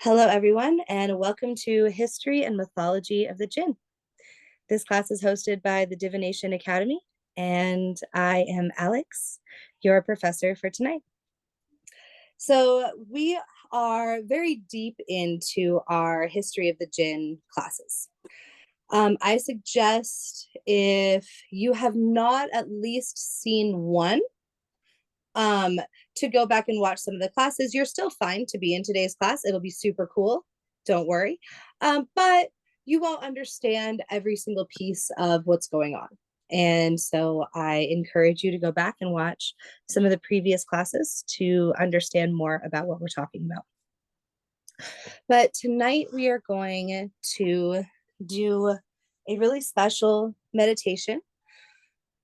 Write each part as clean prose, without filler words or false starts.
Hello, everyone, and welcome to History and Mythology of the Jinn. This class is hosted by the DiviNation Academy, and I am Alex, your professor for tonight. So we are very deep into our History of the Jinn classes. I suggest if you have not at least seen one, um, to go back and watch some of the classes. You're still fine to be in today's class. It'll be super cool. Don't worry. But you won't understand every single piece of what's going on. And so I encourage you to go back and watch some of the previous classes to understand more about what we're talking about. But tonight we are going to do a really special meditation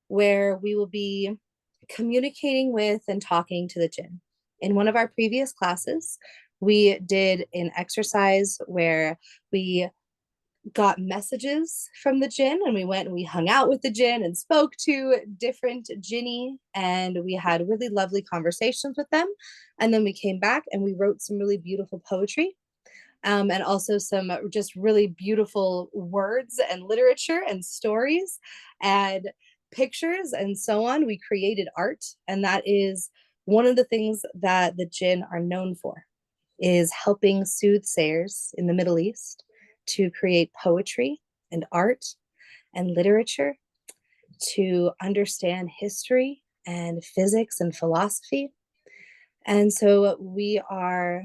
where we will be communicating with and talking to the jinn. In one of our previous classes, we did an exercise where we got messages from the jinn, and we went and we hung out with the jinn and spoke to different jinni, and we had really lovely conversations with them. And then we came back and we wrote some really beautiful poetry, and also some just really beautiful words and literature and stories and pictures and so on. We created art, and that is one of the things that the jinn are known for, is helping soothsayers in the Middle East to create poetry and art and literature, to understand history and physics and philosophy. And so we are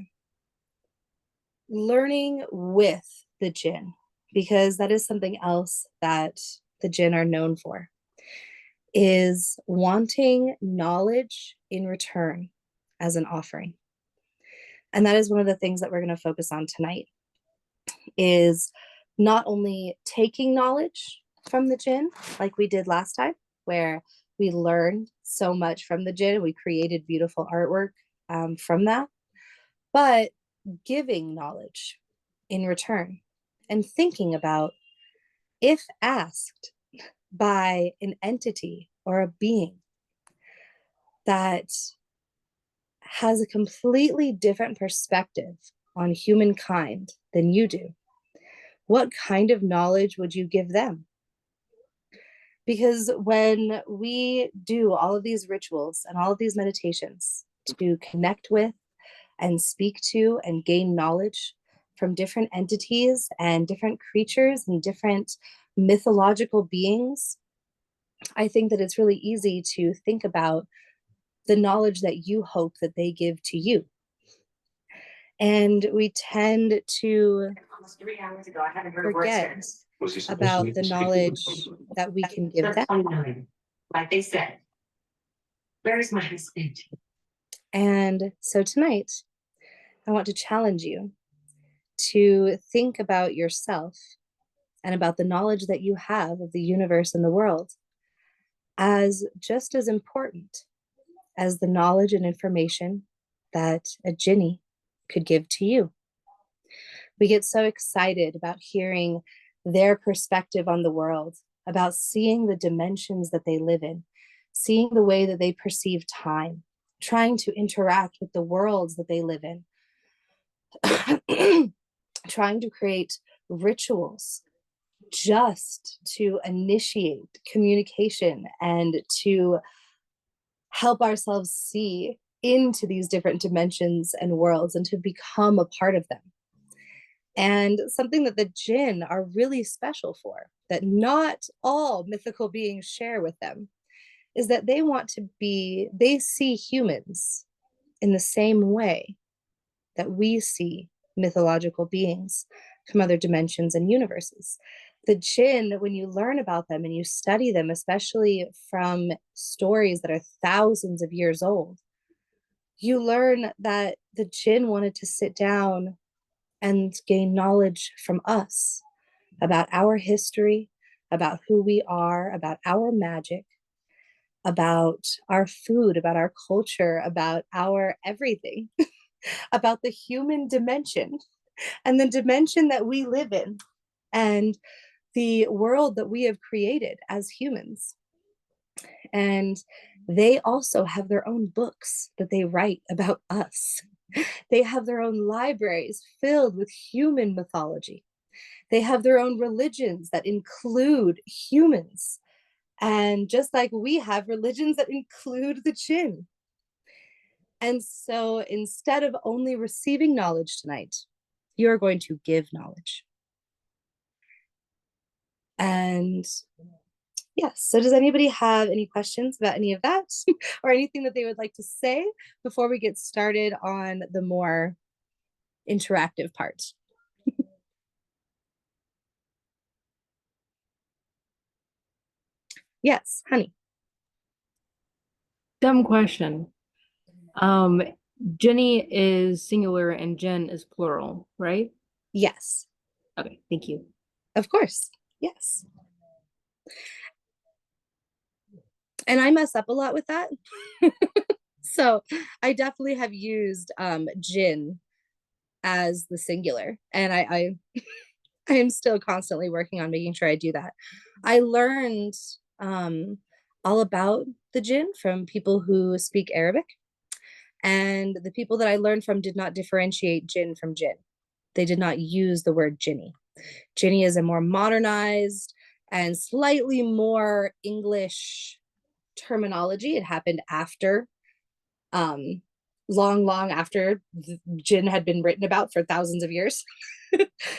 learning with the jinn, because that is something else that the jinn are known for, is wanting knowledge in return as an offering. And that is one of the things that we're going to focus on tonight, is not only taking knowledge from the jinn like we did last time, where we learned so much from the jinn, we created beautiful artwork from that, but giving knowledge in return and thinking about, if asked by an entity or a being that has a completely different perspective on humankind than you do, what kind of knowledge would you give them? Because when we do all of these rituals and all of these meditations to connect with and speak to and gain knowledge from different entities and different creatures and different mythological beings, I think that it's really easy to think about the knowledge that you hope that they give to you. And we tend to Almost 3 hours ago, I haven't heard a word forget since. Was he supposed about to the speak? knowledge that we can give them. 29. Like they said, where's my husband? And so tonight, I want to challenge you to think about yourself and about the knowledge that you have of the universe and the world as just as important as the knowledge and information that a jinni could give to you. We get so excited about hearing their perspective on the world, about seeing the dimensions that they live in, seeing the way that they perceive time, trying to interact with the worlds that they live in, trying to create rituals just to initiate communication and to help ourselves see into these different dimensions and worlds and to become a part of them. And something that the jinn are really special for, that not all mythical beings share with them, is that they see humans in the same way that we see mythological beings from other dimensions and universes. The jinn, when you learn about them and you study them, especially from stories that are thousands of years old, you learn that the jinn wanted to sit down and gain knowledge from us about our history, about who we are, about our magic, about our food, about our culture, about our everything, about the human dimension and the dimension that we live in and the world that we have created as humans. And they also have their own books that they write about us. They have their own libraries filled with human mythology. They have their own religions that include humans. And just like we have religions that include the Jinn. And so instead of only receiving knowledge tonight, you're going to give knowledge. And yes, so does anybody have any questions about any of that or anything that they would like to say before we get started on the more interactive part? Yes, honey. Dumb question. Um, Jenny is singular and Jen is plural, right? Yes, Okay, thank you. of course. Yes. And I mess up a lot with that. So I definitely have used Jinn as the singular. And I am still constantly working on making sure I do that. I learned um, all about the Jinn from people who speak Arabic. And the people that I learned from did not differentiate Jinn from Jinn. They did not use the word Jinny. Jinny is a more modernized and slightly more English terminology. It happened after, um, long after Jinn had been written about for thousands of years.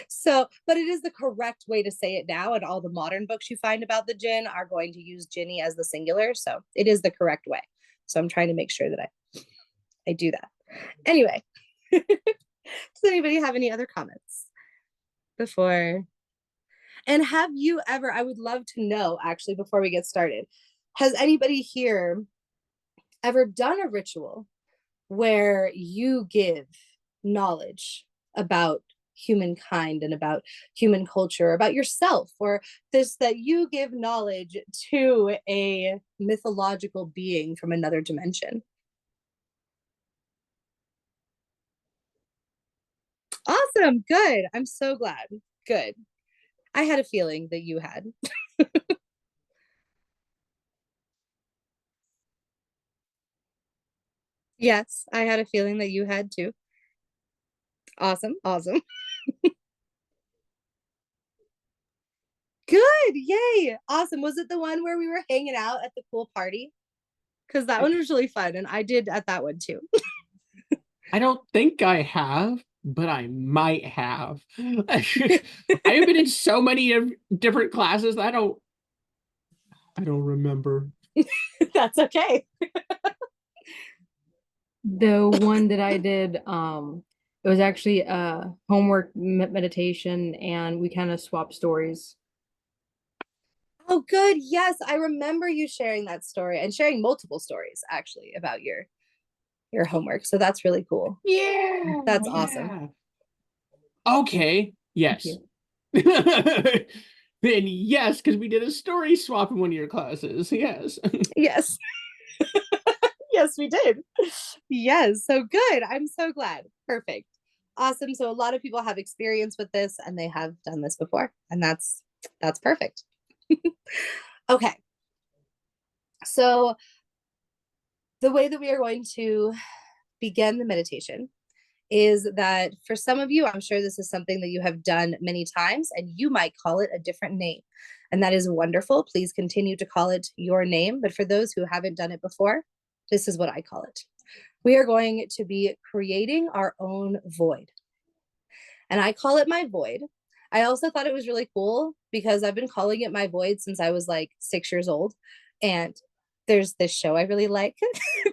So, but it is the correct way to say it now. And all the modern books you find about the Jinn are going to use Jinny as the singular. So it is the correct way. So I'm trying to make sure that I do that. Anyway, does anybody have any other comments before? And have you ever, I would love to know actually before we get started, has anybody here ever done a ritual where you give knowledge about humankind and about human culture, about yourself, or this that you give knowledge to a mythological being from another dimension? Awesome. Good. I'm so glad. Good. I had a feeling that you had. Yes, I had a feeling that you had too. Awesome. Awesome. Good. Yay. Awesome. Was it the one where we were hanging out at the pool party? Because that one was really fun. And I did at that one too. I don't think I have, but I might have. I have been in so many different classes that I don't remember. That's okay. The one that I did, it was actually a homework meditation, and we kind of swapped stories. Oh, good. Yes, I remember you sharing that story and sharing multiple stories actually about your homework. So that's really cool. Yeah, That's awesome. yeah. Okay, Thank yes. you. Then yes, because we did a story swap in one of your classes. Yes. Yes. Yes, we did. Yes. So good. I'm so glad. Perfect. Awesome. So a lot of people have experience with this and they have done this before. And that's perfect. Okay. So the way that we are going to begin the meditation is that for some of you, I'm sure this is something that you have done many times and you might call it a different name. And that is wonderful. Please continue to call it your name. But for those who haven't done it before, this is what I call it. We are going to be creating our own void. And I call it my void. I also thought it was really cool because I've been calling it my void since I was like 6 years old. And there's this show I really like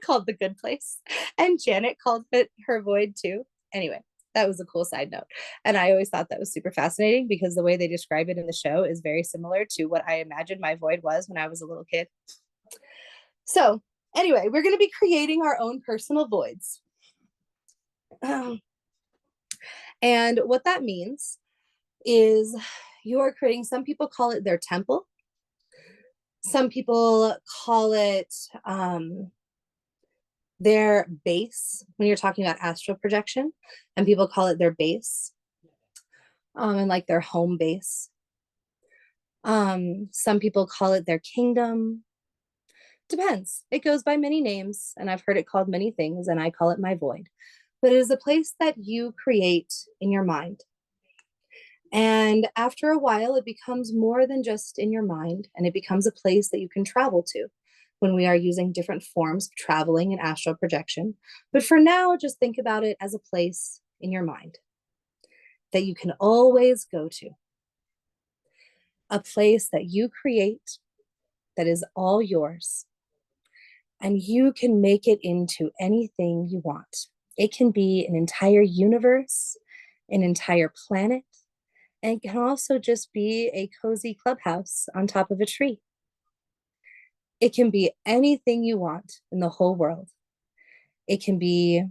called The Good Place. And Janet called it her void too. Anyway, that was a cool side note. And I always thought that was super fascinating because the way they describe it in the show is very similar to what I imagined my void was when I was a little kid. So, anyway, we're going to be creating our own personal voids. And what that means is you are creating, some people call it their temple. Some people call it their base when you're talking about astral projection, and people call it their base, and like their home base. Some people call it their kingdom. Depends. It goes by many names, and I've heard it called many things, and I call it my void. but it is a place that you create in your mind. And after a while, it becomes more than just in your mind, and it becomes a place that you can travel to when we are using different forms of traveling and astral projection. But for now, just think about it as a place in your mind that you can always go to, a place that you create that is all yours, and you can make it into anything you want. It can be an entire universe, an entire planet, and it can also just be a cozy clubhouse on top of a tree. It can be anything you want in the whole world. It can be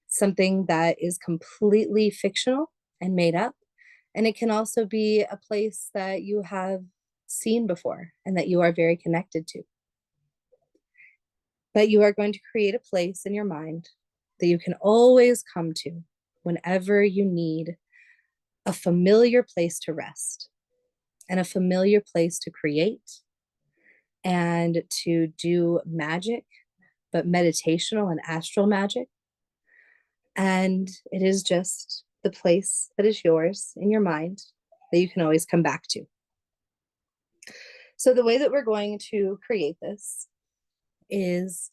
something that is completely fictional and made up. And it can also be a place that you have seen before and that you are very connected to. But you are going to create a place in your mind that you can always come to whenever you need a familiar place to rest and a familiar place to create and to do magic, but meditational and astral magic. And it is just the place that is yours in your mind that you can always come back to. So the way that we're going to create this is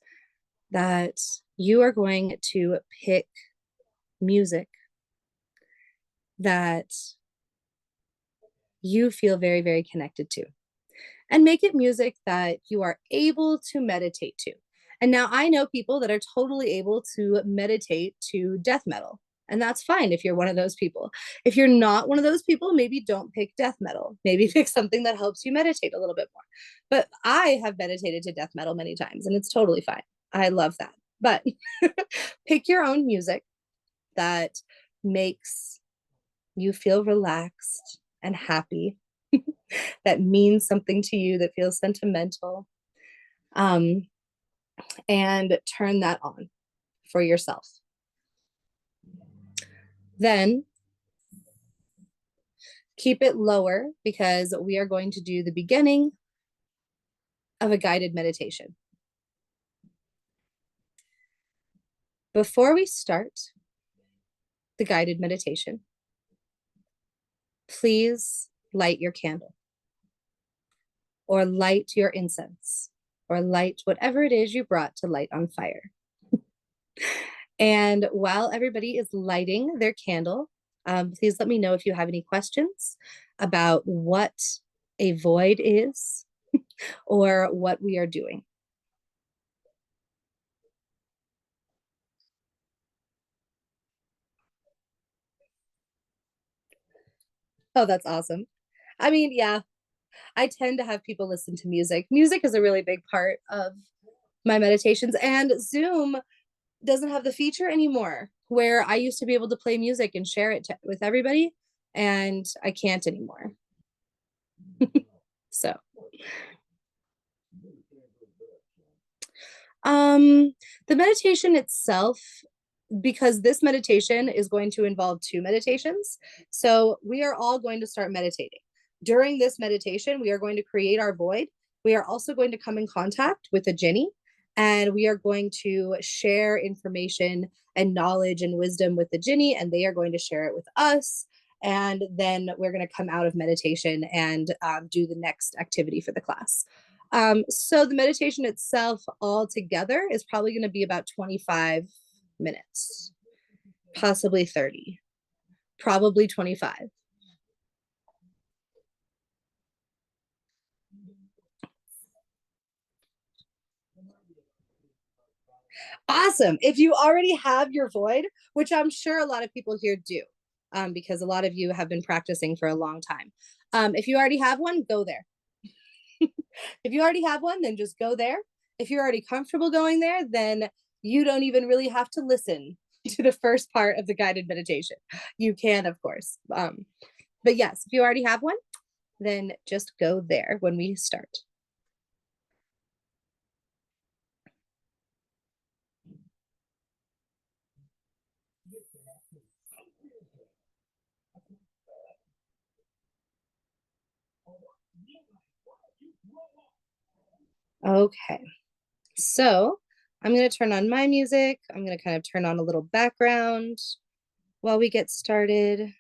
that you are going to pick music that you feel very, very connected to, and make it music that you are able to meditate to. And now I know people that are totally able to meditate to death metal, and that's fine if you're one of those people. If you're not one of those people, maybe don't pick death metal. Maybe pick something that helps you meditate a little bit more. But I have meditated to death metal many times, and it's totally fine. I love that. But pick your own music that makes you feel relaxed and happy, that means something to you, that feels sentimental, and turn that on for yourself. Then keep it lower because we are going to do the beginning of a guided meditation. Before we start the guided meditation, please light your candle, or light your incense, or light whatever it is you brought to light on fire. And while everybody is lighting their candle, please let me know if you have any questions about what a void is or what we are doing. Oh, that's awesome. I mean, yeah, I tend to have people listen to music. Music is a really big part of my meditations, and Zoom doesn't have the feature anymore where I used to be able to play music and share it with everybody, and I can't anymore. So, the meditation itself, because this meditation is going to involve two meditations. So we are all going to start meditating. During this meditation, we are going to create our void. We are also going to come in contact with a Jinni, and we are going to share information and knowledge and wisdom with the Jinni, and they are going to share it with us. And then we're going to come out of meditation and do the next activity for the class. So the meditation itself all together is probably going to be about 25 minutes, possibly 30, probably 25. Awesome. If you already have your void, which I'm sure a lot of people here do, because a lot of you have been practicing for a long time. If you already have one, go there. If you already have one, then just go there. If you're already comfortable going there, then you don't even really have to listen to the first part of the guided meditation. You can, of course. But yes, if you already have one, then just go there when we start. Okay, so I'm going to turn on my music. I'm going to kind of turn on a little background while we get started.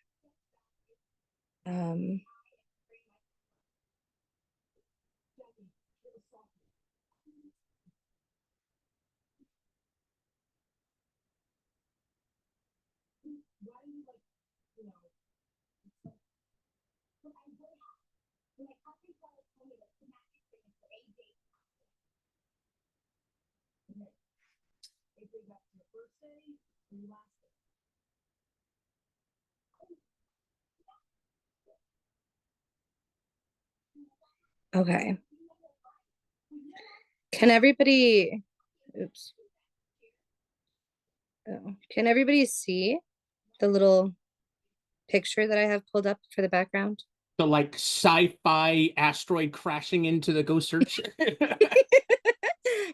Okay. Can everybody, oops. Oh, can everybody see the little picture that I have pulled up for the background? The like sci-fi asteroid crashing into the ghost search.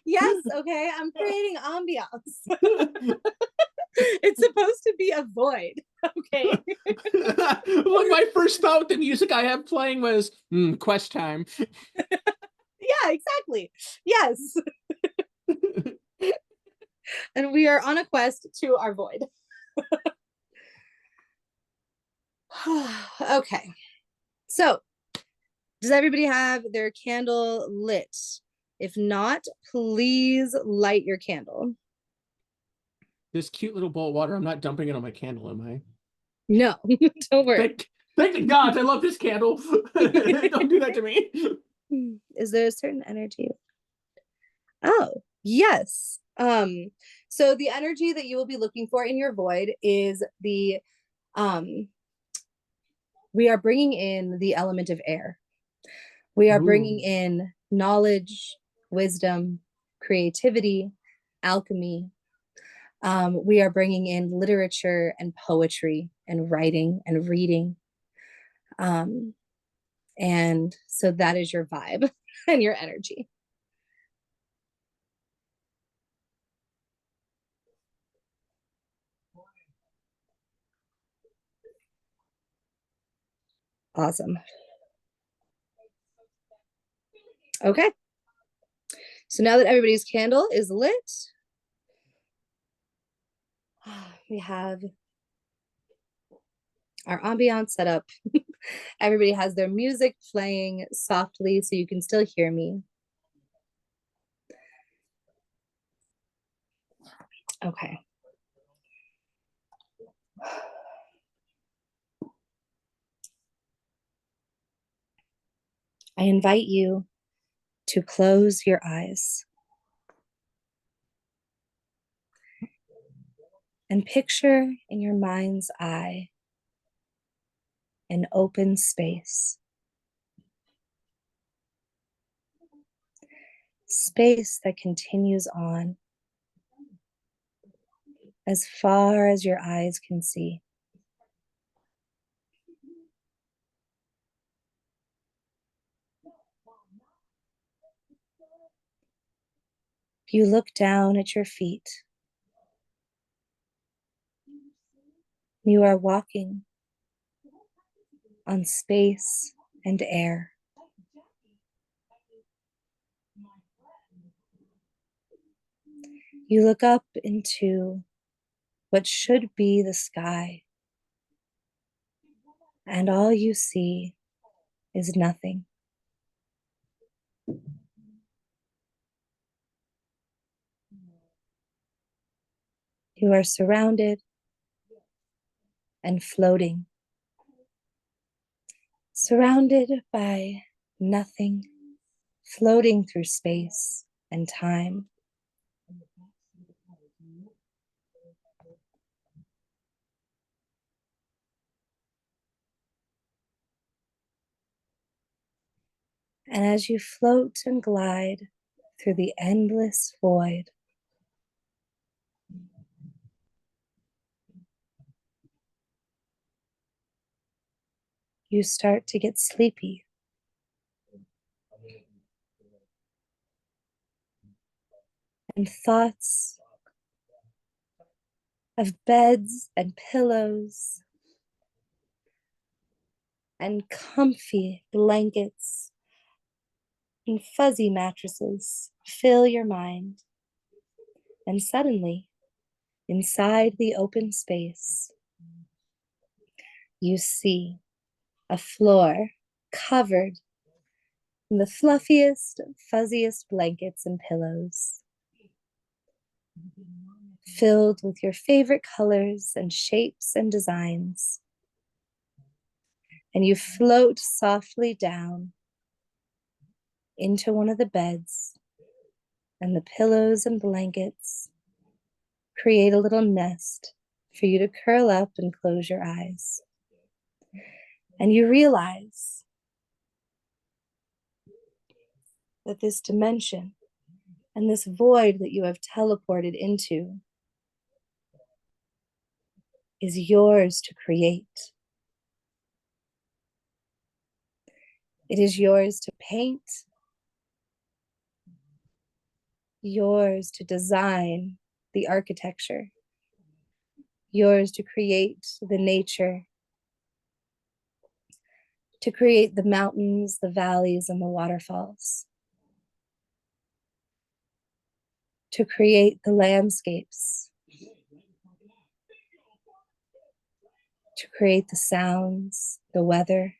Yes, okay. I'm creating ambiance. It's supposed to be a void. Okay. Look, my first thought with the music I have playing was quest time. Yeah, exactly. Yes. And we are on a quest to our void. Okay. So, does everybody have their candle lit? If not, please light your candle. This cute little bowl of water, I'm not dumping it on my candle, am I? No, don't worry. Thank the gods, I love this candle. Don't do that to me. Is there a certain energy? Oh, yes. So the energy that you will be looking for in your void is the we are bringing in the element of air. We are bringing in knowledge, wisdom, creativity, alchemy. We are bringing in literature and poetry and writing and reading. And so that is your vibe and your energy. Awesome. Okay. So now that everybody's candle is lit, we have our ambiance set up. Everybody has their music playing softly so you can still hear me. Okay. I invite you to close your eyes and picture in your mind's eye an open space. Space that continues on as far as your eyes can see. You look down at your feet. You are walking on space and air. You look up into what should be the sky, and all you see is nothing. You are surrounded and floating, surrounded by nothing, floating through space and time. And as you float and glide through the endless void, you start to get sleepy. And thoughts of beds and pillows and comfy blankets and fuzzy mattresses fill your mind. And suddenly, inside the open space, you see a floor covered in the fluffiest, fuzziest blankets and pillows, filled with your favorite colors and shapes and designs. And you float softly down into one of the beds, and the pillows and blankets create a little nest for you to curl up and close your eyes. And you realize that this dimension and this void that you have teleported into is yours to create. It is yours to paint, yours to design the architecture, yours to create the nature, to create the mountains, the valleys, and the waterfalls, to create the landscapes, to create the sounds, the weather.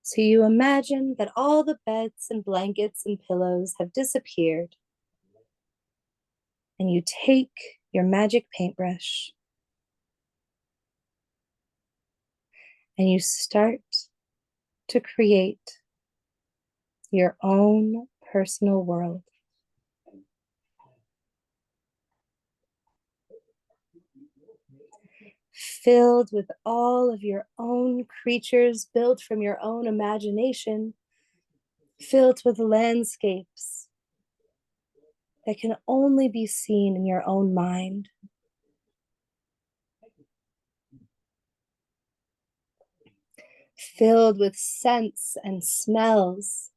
So you imagine that all the beds and blankets and pillows have disappeared, and you take your magic paintbrush and you start to create your own personal world. Filled with all of your own creatures built from your own imagination, filled with landscapes that can only be seen in your own mind. Filled with scents and smells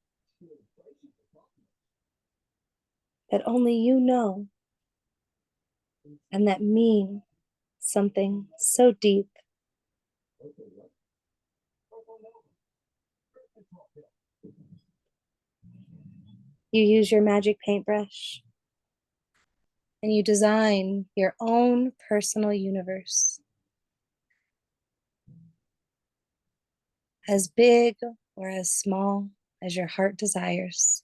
that only you know and that mean something so deep. You use your magic paintbrush and you design your own personal universe, as big or as small as your heart desires.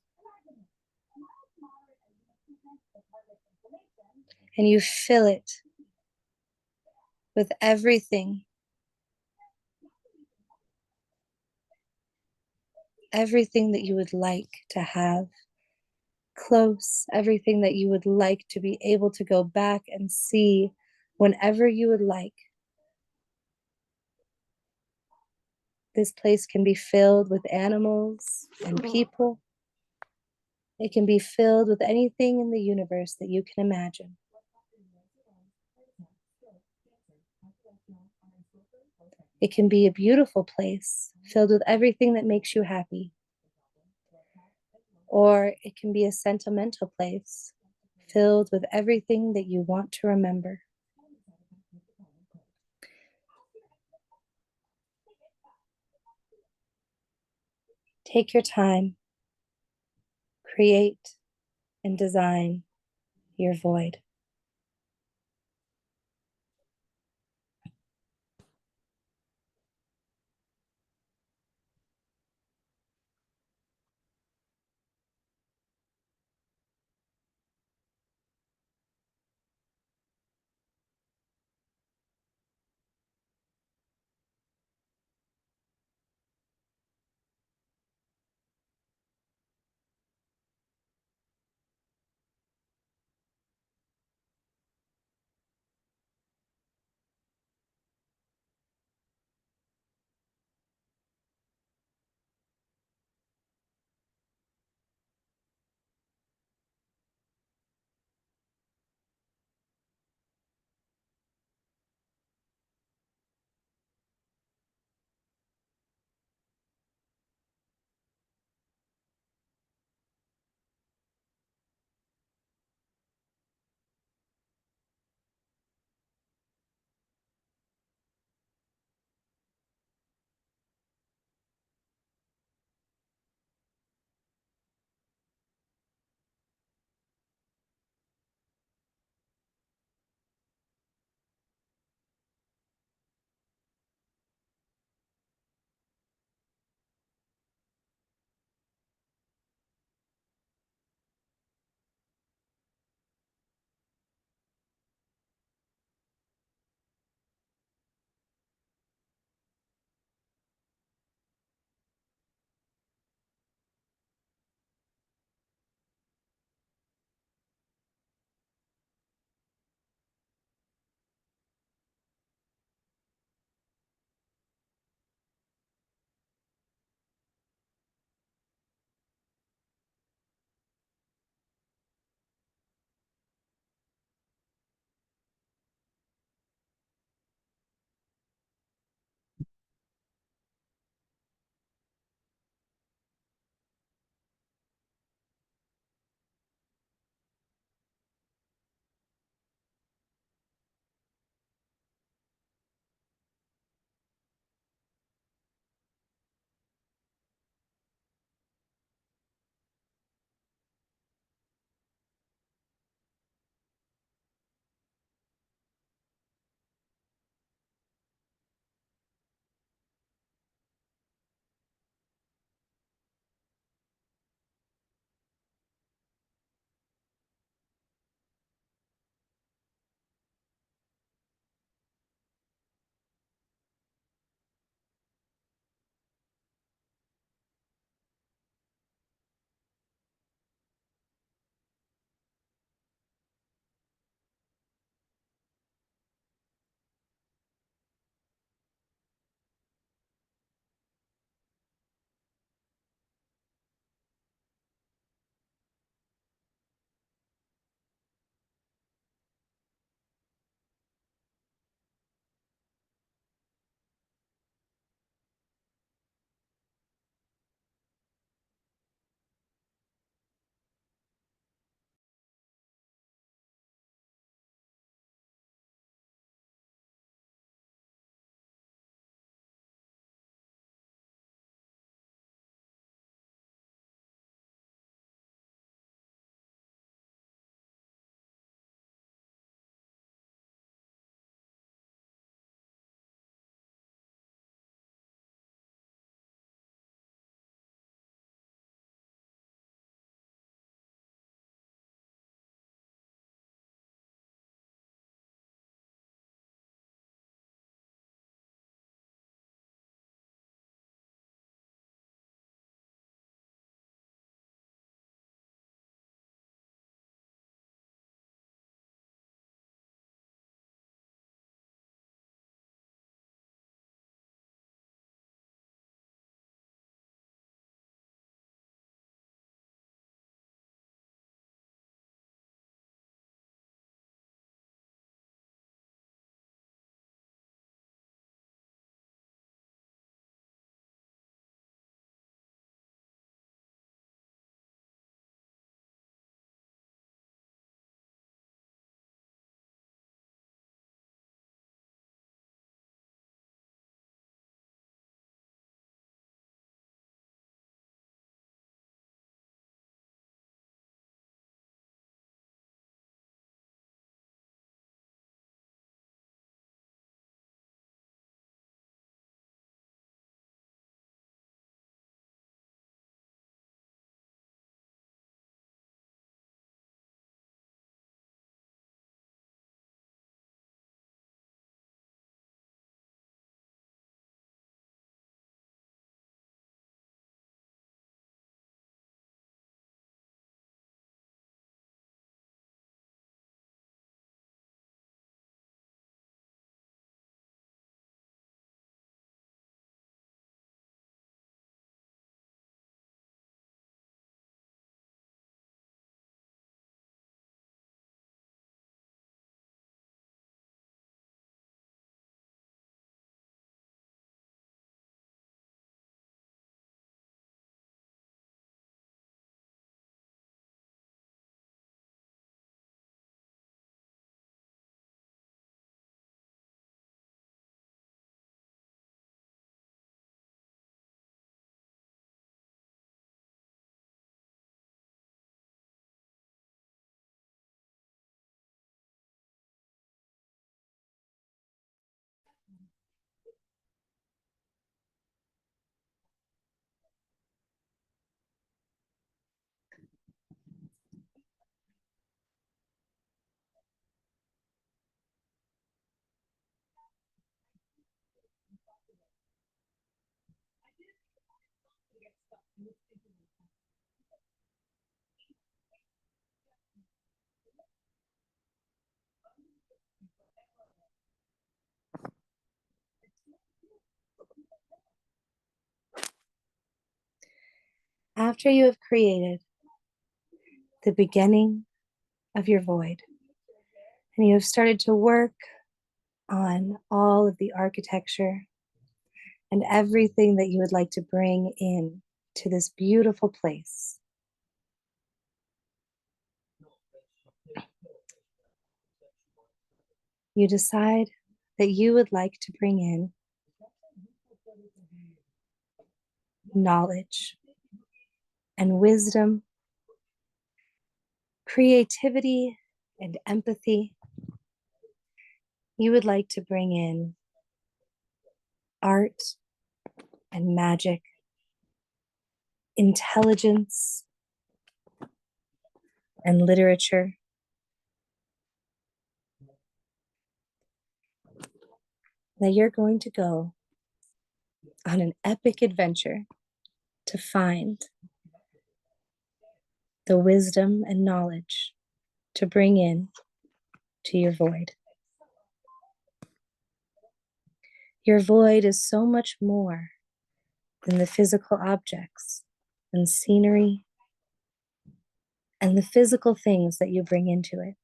And you fill it with everything that you would like to have close, everything that you would like to be able to go back and see whenever you would like. This place can be filled with animals and people. It can be filled with anything in the universe that you can imagine. It can be a beautiful place filled with everything that makes you happy. Or it can be a sentimental place filled with everything that you want to remember. Take your time, create and design your void. After you have created the beginning of your void, and you have started to work on all of the architecture and everything that you would like to bring in to this beautiful place, you decide that you would like to bring in knowledge and wisdom, creativity and empathy. You would like to bring in art and magic, intelligence and literature. Now you're going to go on an epic adventure to find the wisdom and knowledge to bring in to your void. Your void is so much more than the physical objects and scenery and the physical things that you bring into it.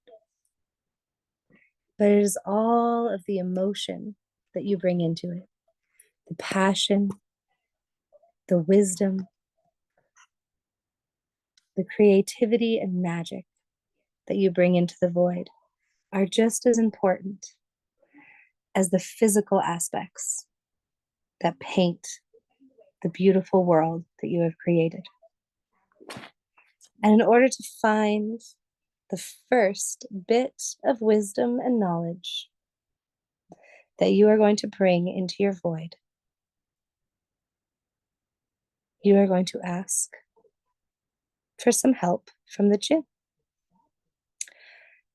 But it is all of the emotion that you bring into it, the passion, the wisdom, the creativity and magic that you bring into the void are just as important as the physical aspects that paint the beautiful world that you have created. And in order to find the first bit of wisdom and knowledge that you are going to bring into your void, you are going to ask for some help from the Jinn.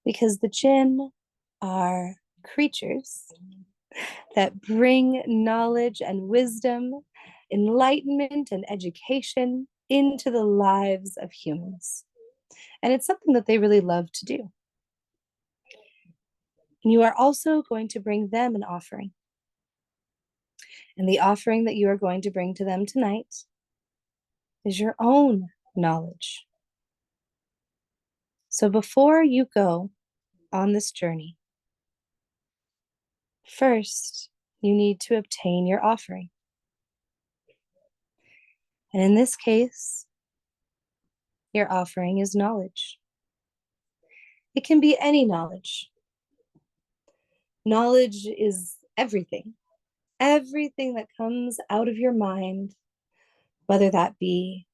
Because the Jinn are creatures that bring knowledge and wisdom, enlightenment and education into the lives of humans. And it's something that they really love to do. And you are also going to bring them an offering. And the offering that you are going to bring to them tonight is your own knowledge. So before you go on this journey, first you need to obtain your offering. And in this case, your offering is knowledge. It can be any knowledge. Knowledge is everything. Everything that comes out of your mind, whether that be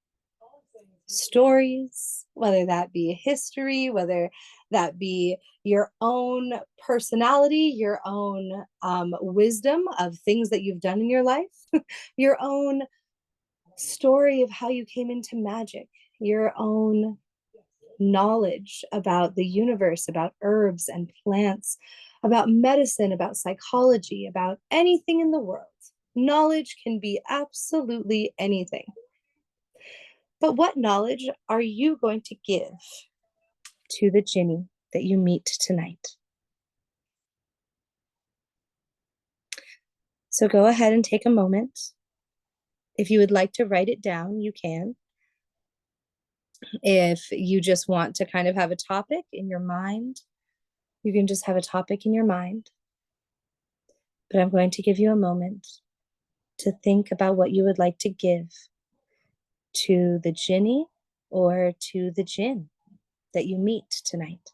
stories, whether that be history, whether that be your own personality, your own wisdom of things that you've done in your life, your own story of how you came into magic, your own knowledge about the universe, about herbs and plants, about medicine, about psychology, about anything in the world. Knowledge can be absolutely anything. But what knowledge are you going to give to the Jinni that you meet tonight? So go ahead and take a moment. If you would like to write it down, you can. If you just want to kind of have a topic in your mind, you can just have a topic in your mind. But I'm going to give you a moment to think about what you would like to give to the Jinni or to the Jinn that you meet tonight.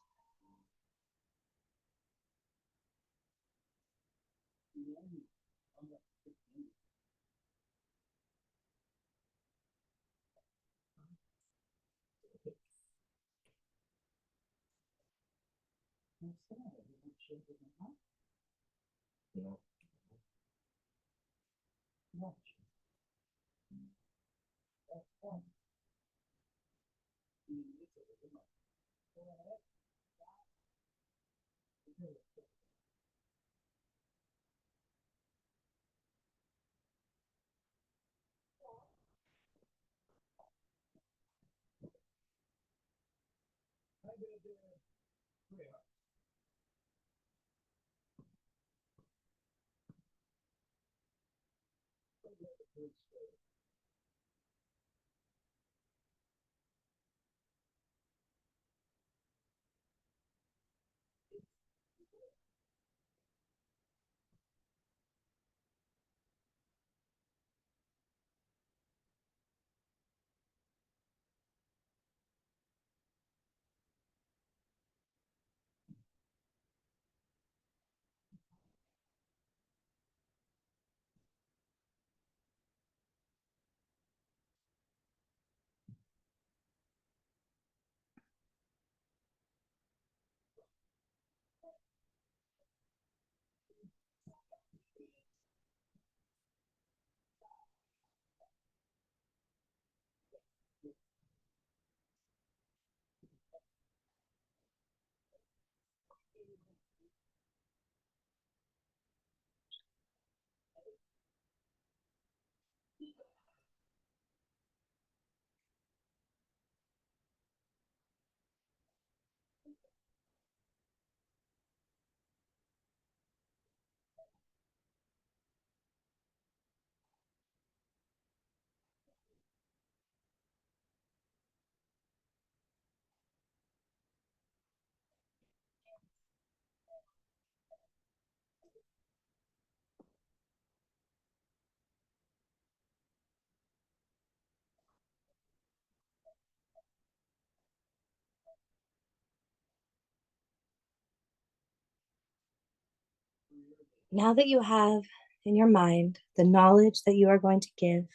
Now that you have in your mind the knowledge that you are going to give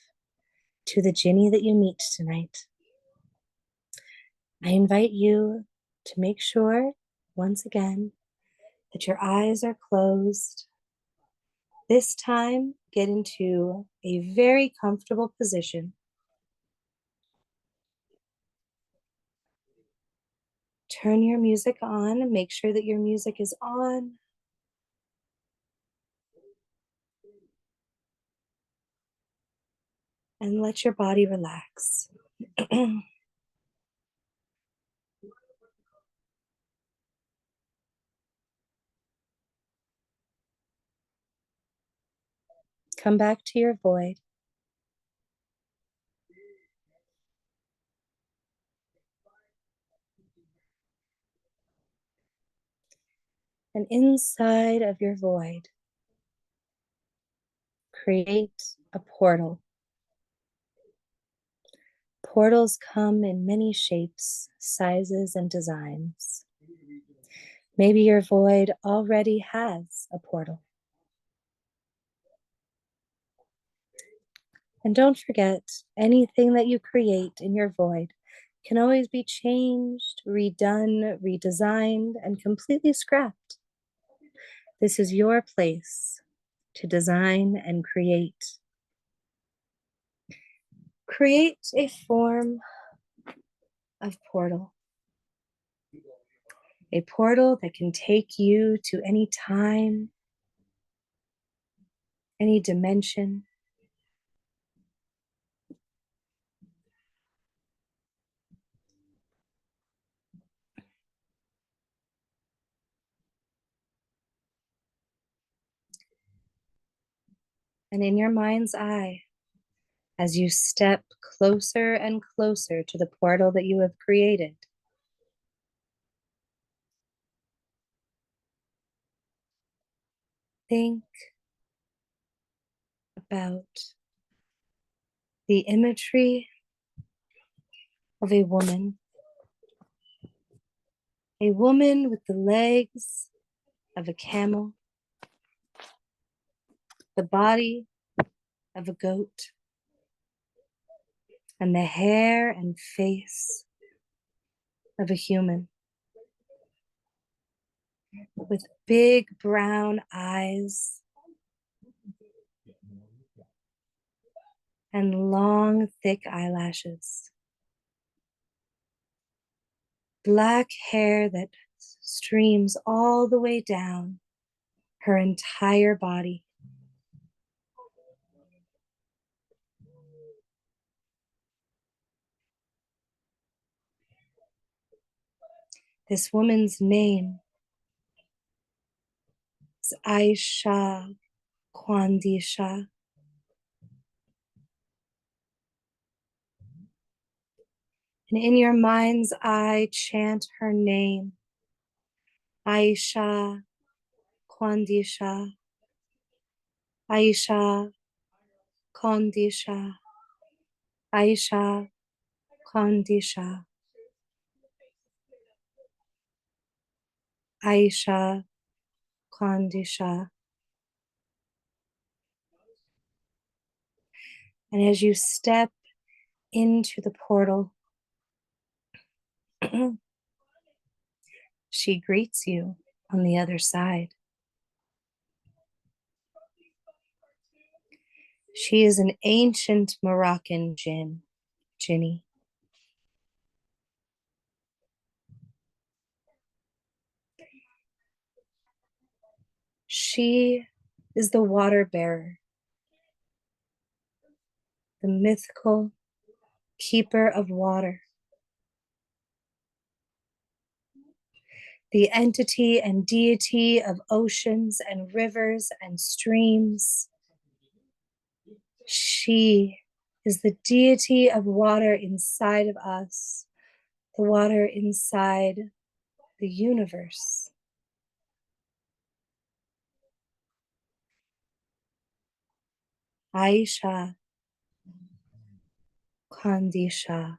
to the Ginny that you meet tonight, I invite you to make sure, once again, that your eyes are closed. This time, get into a very comfortable position. Turn your music on. Make sure that your music is on. And let your body relax. Come back to your void. And inside of your void, create a portal. Portals come in many shapes, sizes, and designs. Maybe your void already has a portal. And don't forget, anything that you create in your void can always be changed, redone, redesigned, and completely scrapped. This is your place to design and create. Create a form of portal. A portal that can take you to any time, any dimension. And in your mind's eye, as you step closer and closer to the portal that you have created, think about the imagery of a woman with the legs of a camel, the body of a goat, and the hair and face of a human, with big brown eyes and long, thick eyelashes, black hair that streams all the way down her entire body. This woman's name is Aisha Kwandisha. And in your mind's eye, chant her name, Aisha Kwandisha, Aisha Kwandisha, Aisha Kwandisha, Aisha Kwandisha. And as you step into the portal, she greets you on the other side. She is an ancient Moroccan jinn, Jinni. She is the water bearer, the mythical keeper of water, the entity and deity of oceans and rivers and streams. She is the deity of water inside of us, the water inside the universe. Aisha Kandisha.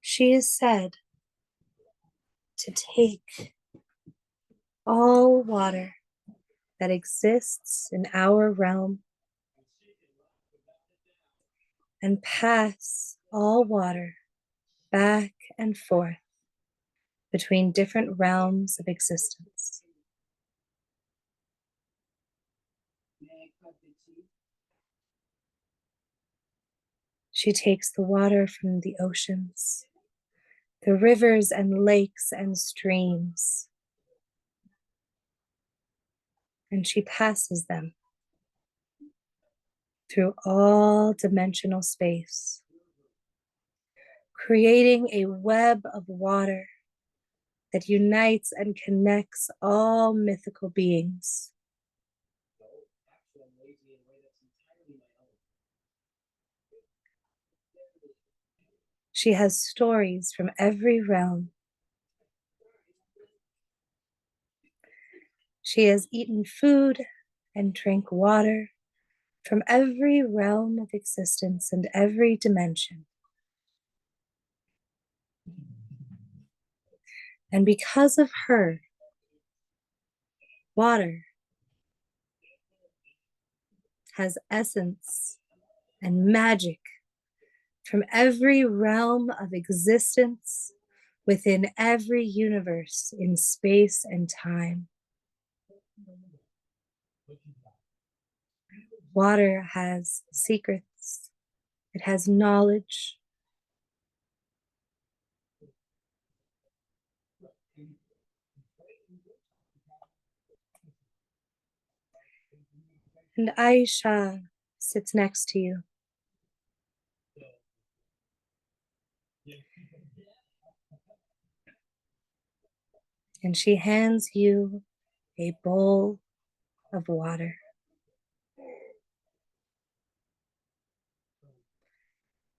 She is said to take all water that exists in our realm and pass all water back and forth between different realms of existence. She takes the water from the oceans, the rivers and lakes and streams, and she passes them through all dimensional space, creating a web of water that unites and connects all mythical beings. She has stories from every realm. She has eaten food and drank water from every realm of existence and every dimension. And because of her, water has essence and magic from every realm of existence within every universe in space and time. Water has secrets, it has knowledge. And Aisha sits next to you. And she hands you a bowl of water.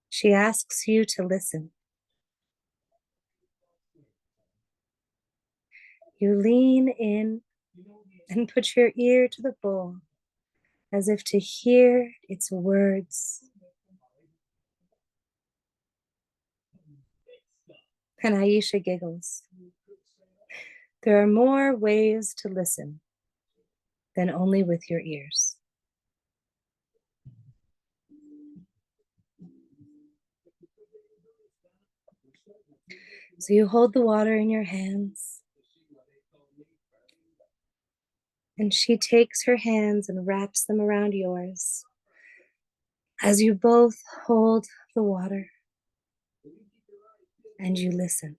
She asks you to listen. You lean in and put your ear to the bowl as if to hear its words. And Aisha giggles. There are more ways to listen than only with your ears. So you hold the water in your hands, and she takes her hands and wraps them around yours as you both hold the water and you listen.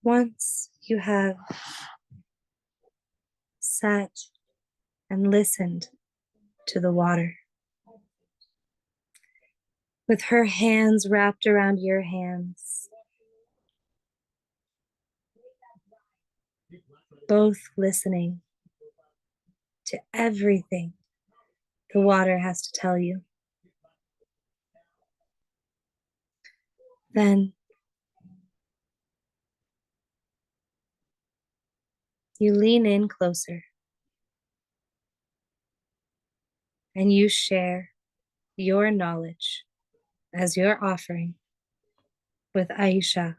Once you have sat and listened to the water, with her hands wrapped around your hands, both listening to everything the water has to tell you. Then You lean in closer and you share your knowledge as your offering with Aisha.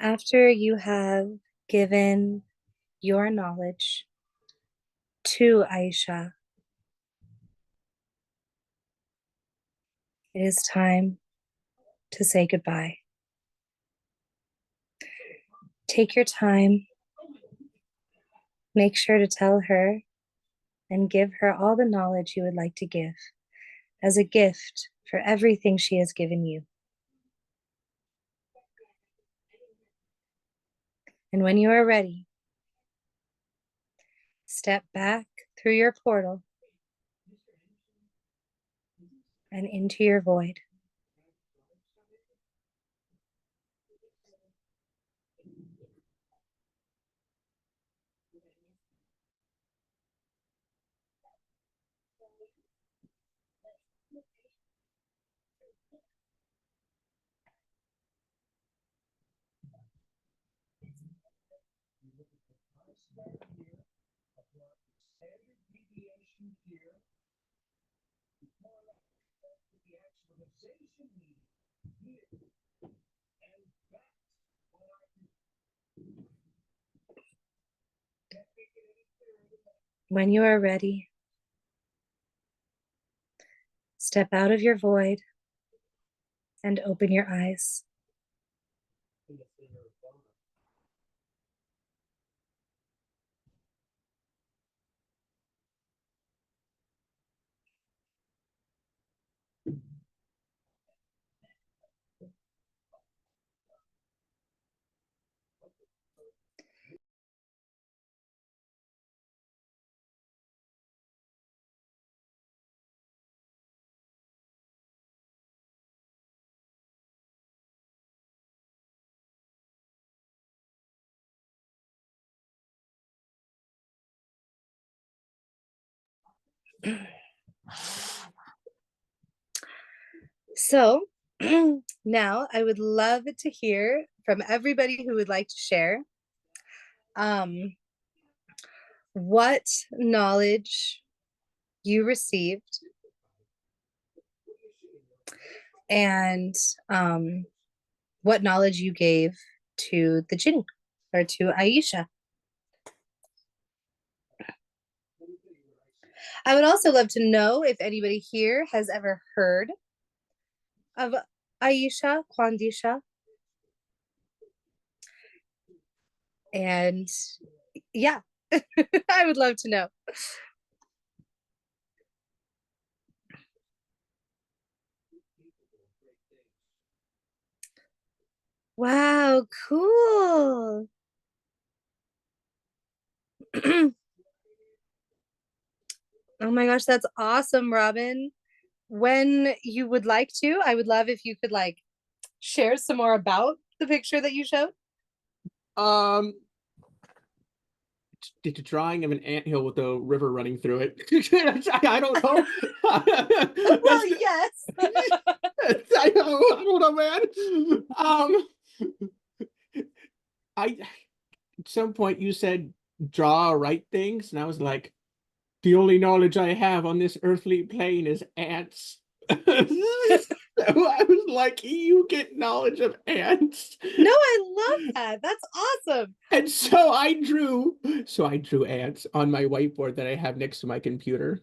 After you have given your knowledge to Aisha, it is time to say goodbye. Take your time. Make sure to tell her and give her all the knowledge you would like to give as a gift for everything she has given you. And when you are ready, step back through your portal and into your void. When you are ready, step out of your void and open your eyes. So now I would love to hear from everybody who would like to share um, what knowledge you received and what knowledge you gave to the Jinn or to Aisha. I would also love to know if anybody here has ever heard of Aisha Kwandisha. And yeah, I would love to know. Wow, cool. Oh my gosh, that's awesome, Robin. When you would like to, I would love if you could like share some more about the picture that you showed. Um, it's a drawing of an anthill with a river running through it. I don't know. Well, yes. I don't know, man. I at some point you said draw or write things, and I was like, the only knowledge I have on this earthly plane is ants. So I was like, you get knowledge of ants. No, I love that. That's awesome. And so I drew ants on my whiteboard that I have next to my computer.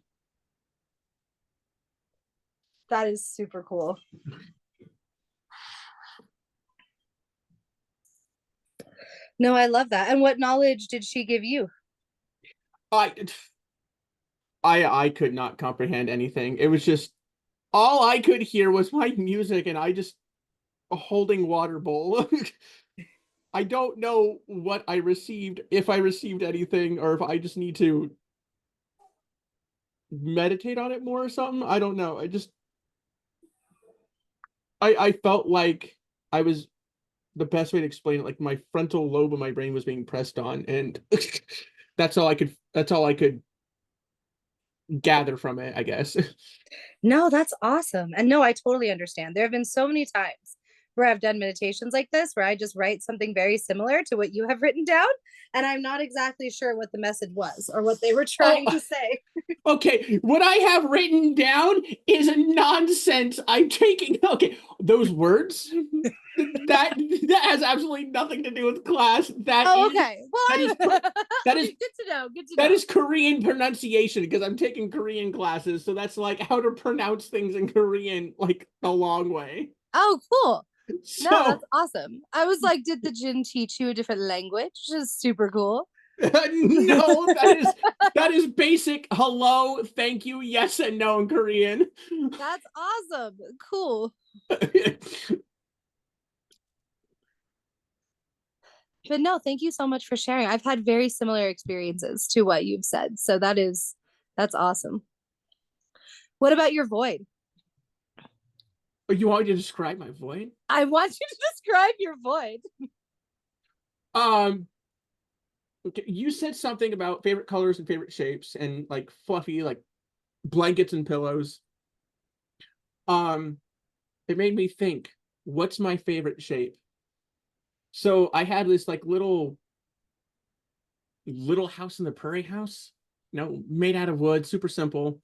That is super cool. No, I love that. And what knowledge did she give you? I I could not comprehend anything. It was just all I could hear was my music and I just a holding water bowl. I don't know what I received, if I received anything, or if I just need to meditate on it more or something. I don't know. I felt like I was the best way to explain it, like my frontal lobe of my brain was being pressed on, and that's all I could gather from it, I guess. No, that's awesome. And no, I totally understand. There have been so many times where I've done meditations like this, where I just write something very similar to what you have written down, and I'm not exactly sure what the message was or what they were trying to say. Okay, what I have written down is nonsense. I'm taking okay, those words that has absolutely nothing to do with class. Okay. Well, that is that is good to know. Good to that know. is Korean pronunciation because I'm taking Korean classes, so that's like how to pronounce things in Korean like the long way. Oh, cool. No, So that's awesome. I was like, did the Jinn teach you a different language? Which is super cool. no, that is basic hello, thank you, yes and no in Korean. That's awesome. Cool. But no, thank you so much for sharing. I've had very similar experiences to what you've said. So that's awesome. What about your void? You want me to describe my void? I want you to describe your void. Um, okay, you said something about favorite colors and favorite shapes and like fluffy like blankets and pillows. Um, it made me think, what's my favorite shape? So I had this like little house in the prairie house, made out of wood, super simple.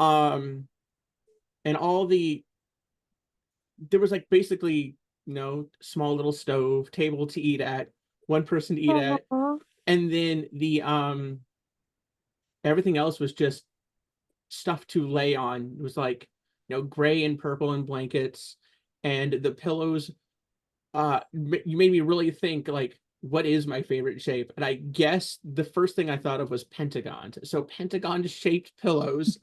Um, and there was like basically, small little stove, table to eat at, one person to eat at, Aw. and then the everything else was just stuff to lay on. It was like, gray and purple and blankets, and the pillows. You made me really think like, what is my favorite shape? And I guess the first thing I thought of was pentagon. So pentagon shaped pillows.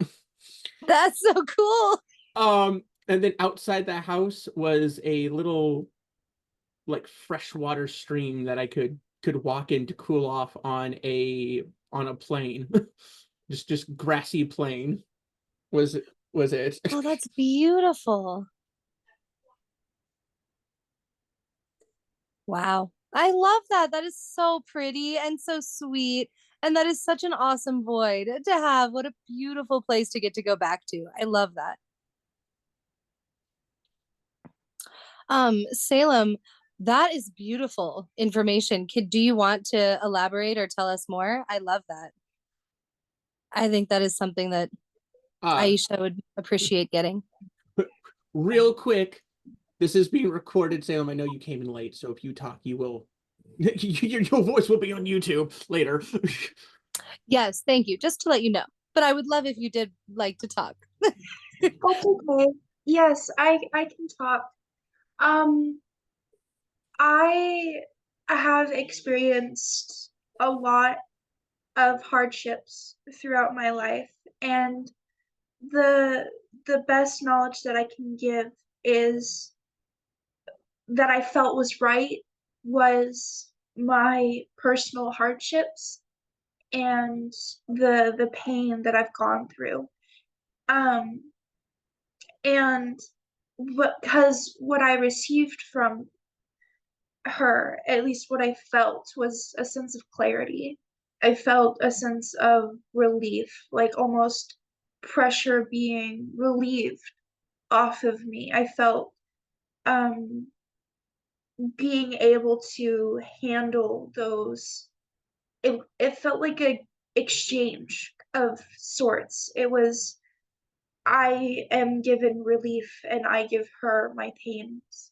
That's so cool. And then outside the house was a little like freshwater stream that I could walk in to cool off on a plain. Just grassy plain was it. Oh, that's beautiful. Wow. I love that. That is so pretty and so sweet. And that is such an awesome void to have. What a beautiful place to get to go back to. I love that. Salem, that is beautiful information. Do you want to elaborate or tell us more? I love that. I think that is something that Uh, Aisha would appreciate getting. real quick, this is being recorded, Salem. I know you came in late, so if you talk, you will your voice will be on YouTube later. Yes, thank you. Just to let you know. But I would love if you did like to talk. That's okay. Yes, I can talk. Um, I have experienced a lot of hardships throughout my life, and the the best knowledge that I can give is that I felt was right was my personal hardships and the pain that I've gone through. Um, and because what I received from her, at least what I felt, was a sense of clarity. I felt a sense of relief, like almost pressure being relieved off of me. I felt um, being able to handle those. It felt like a exchange of sorts. It was I am given relief and I give her my pains.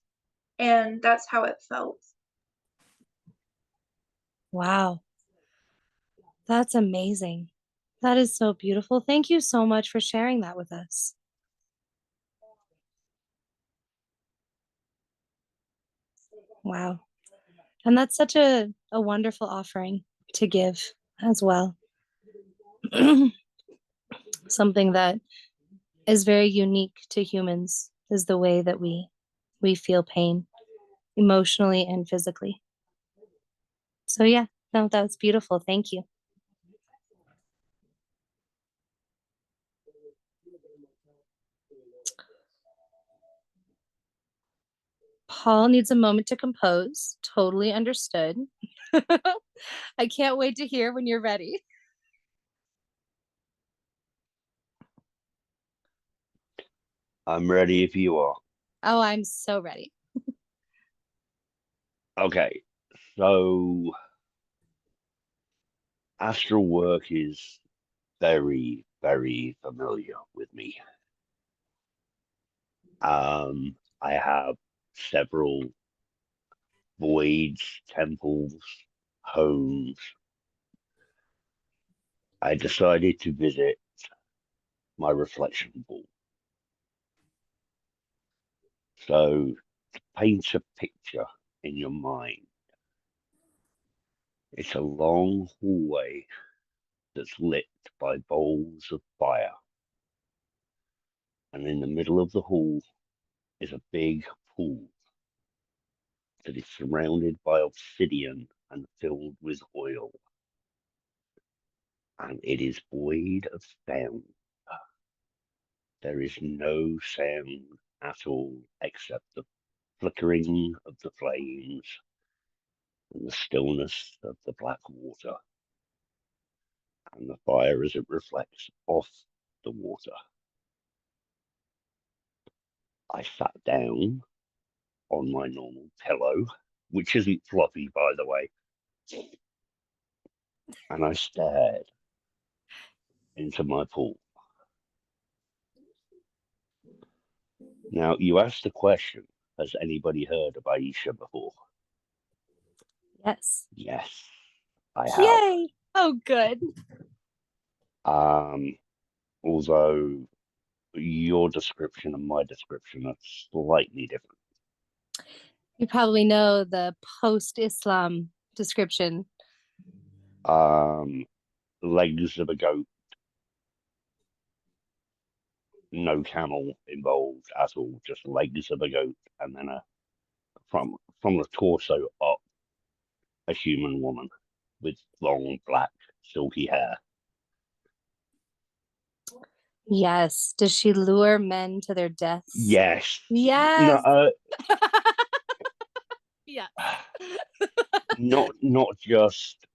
And that's how it felt. Wow. That's amazing. That is so beautiful. Thank you so much for sharing that with us. Wow. And that's such a wonderful offering to give as well. Something that is very unique to humans is the way that we feel pain emotionally and physically. So yeah, no, that was beautiful. Thank you. Paul needs a moment to compose. Totally understood. I can't wait to hear when you're ready. I'm ready if you are. Oh, I'm so ready. Okay, so astral work is very, very familiar with me. I have several voids, temples, homes. I decided to visit my reflection pool. So, to paint a picture in your mind, it's a long hallway that's lit by bowls of fire. And in the middle of the hall is a big pool that is surrounded by obsidian and filled with oil. And it is void of sound. There is no sound at all except the flickering of the flames and the stillness of the black water and the fire as it reflects off the water. I sat down on my normal pillow, which isn't fluffy, by the way, and I stared into my pool. Now, you asked the question, has anybody heard of Aisha before? Yes. Yes, I have. Yay. Oh, good. Although your description and my description are slightly different. You probably know the post-Islam description. Legs of a goat, no camel involved at all, just legs of a goat, and then from the torso up, a human woman with long black silky hair. Yes. Does she lure men to their deaths? Yes. Yes. No, Yeah. not just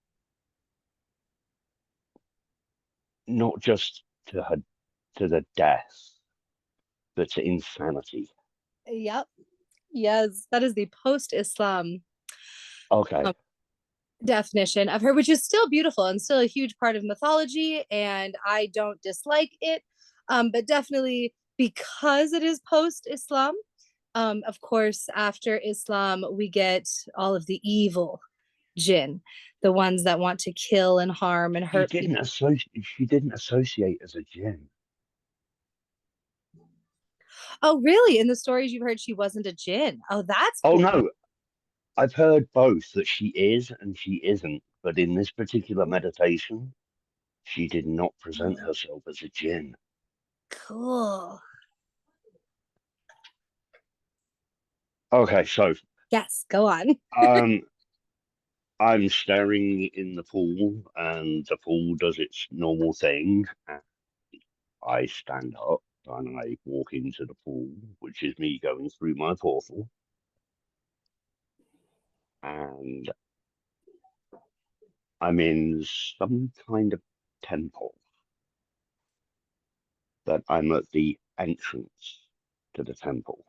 not just to the death, but to insanity. Yep. Yes, that is the post-Islam Okay. definition of her, which is still beautiful and still a huge part of mythology. And I don't dislike it, but definitely because it is post-Islam. Of course, after Islam, we get all of the evil jinn, the ones that want to kill and harm and hurt people. She didn't associate as a jinn. Oh, really? In the stories you've heard, she wasn't a jinn. Oh, that's Oh cool. no, I've heard both that she is and she isn't, but in this particular meditation, she did not present herself as a jinn. Cool. Okay, so Yes, go on. um I'm staring in the pool and the pool does its normal thing. And I stand up and I walk into the pool, which is me going through my portal. And I'm in some kind of temple, but I'm at the entrance to the temple.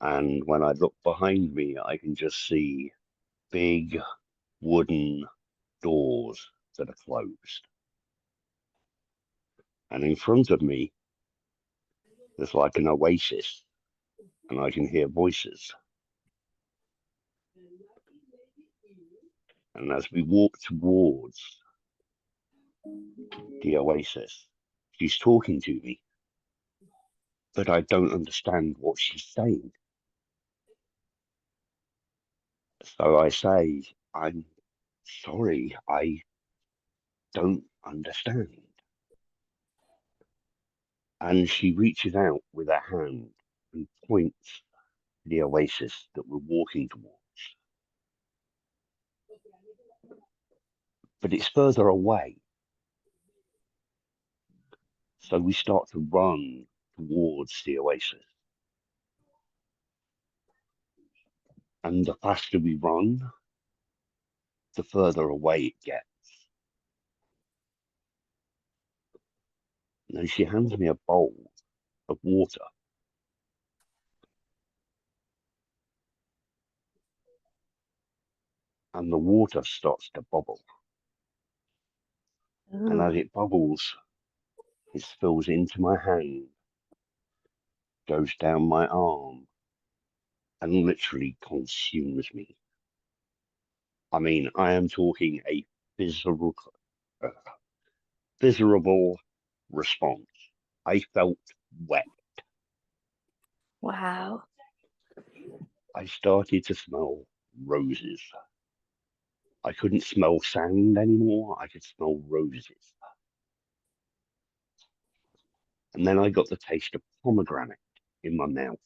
And when I look behind me, I can just see big wooden doors that are closed. And in front of me, there's like an oasis, and I can hear voices. And as we walk towards the oasis, she's talking to me, but I don't understand what she's saying. So I say, I'm sorry, I don't understand. And she reaches out with her hand and points to the oasis that we're walking towards. But it's further away. So we start to run towards the oasis. And the faster we run, the further away it gets. And then she hands me a bowl of water. And the water starts to bubble. And as it bubbles, it spills into my hand, goes down my arm, and literally consumes me. I mean, I am talking a visceral, uh, viscerable response. I felt wet. Wow. I started to smell roses. I couldn't smell sand anymore. I could smell roses. And then I got the taste of pomegranate in my mouth.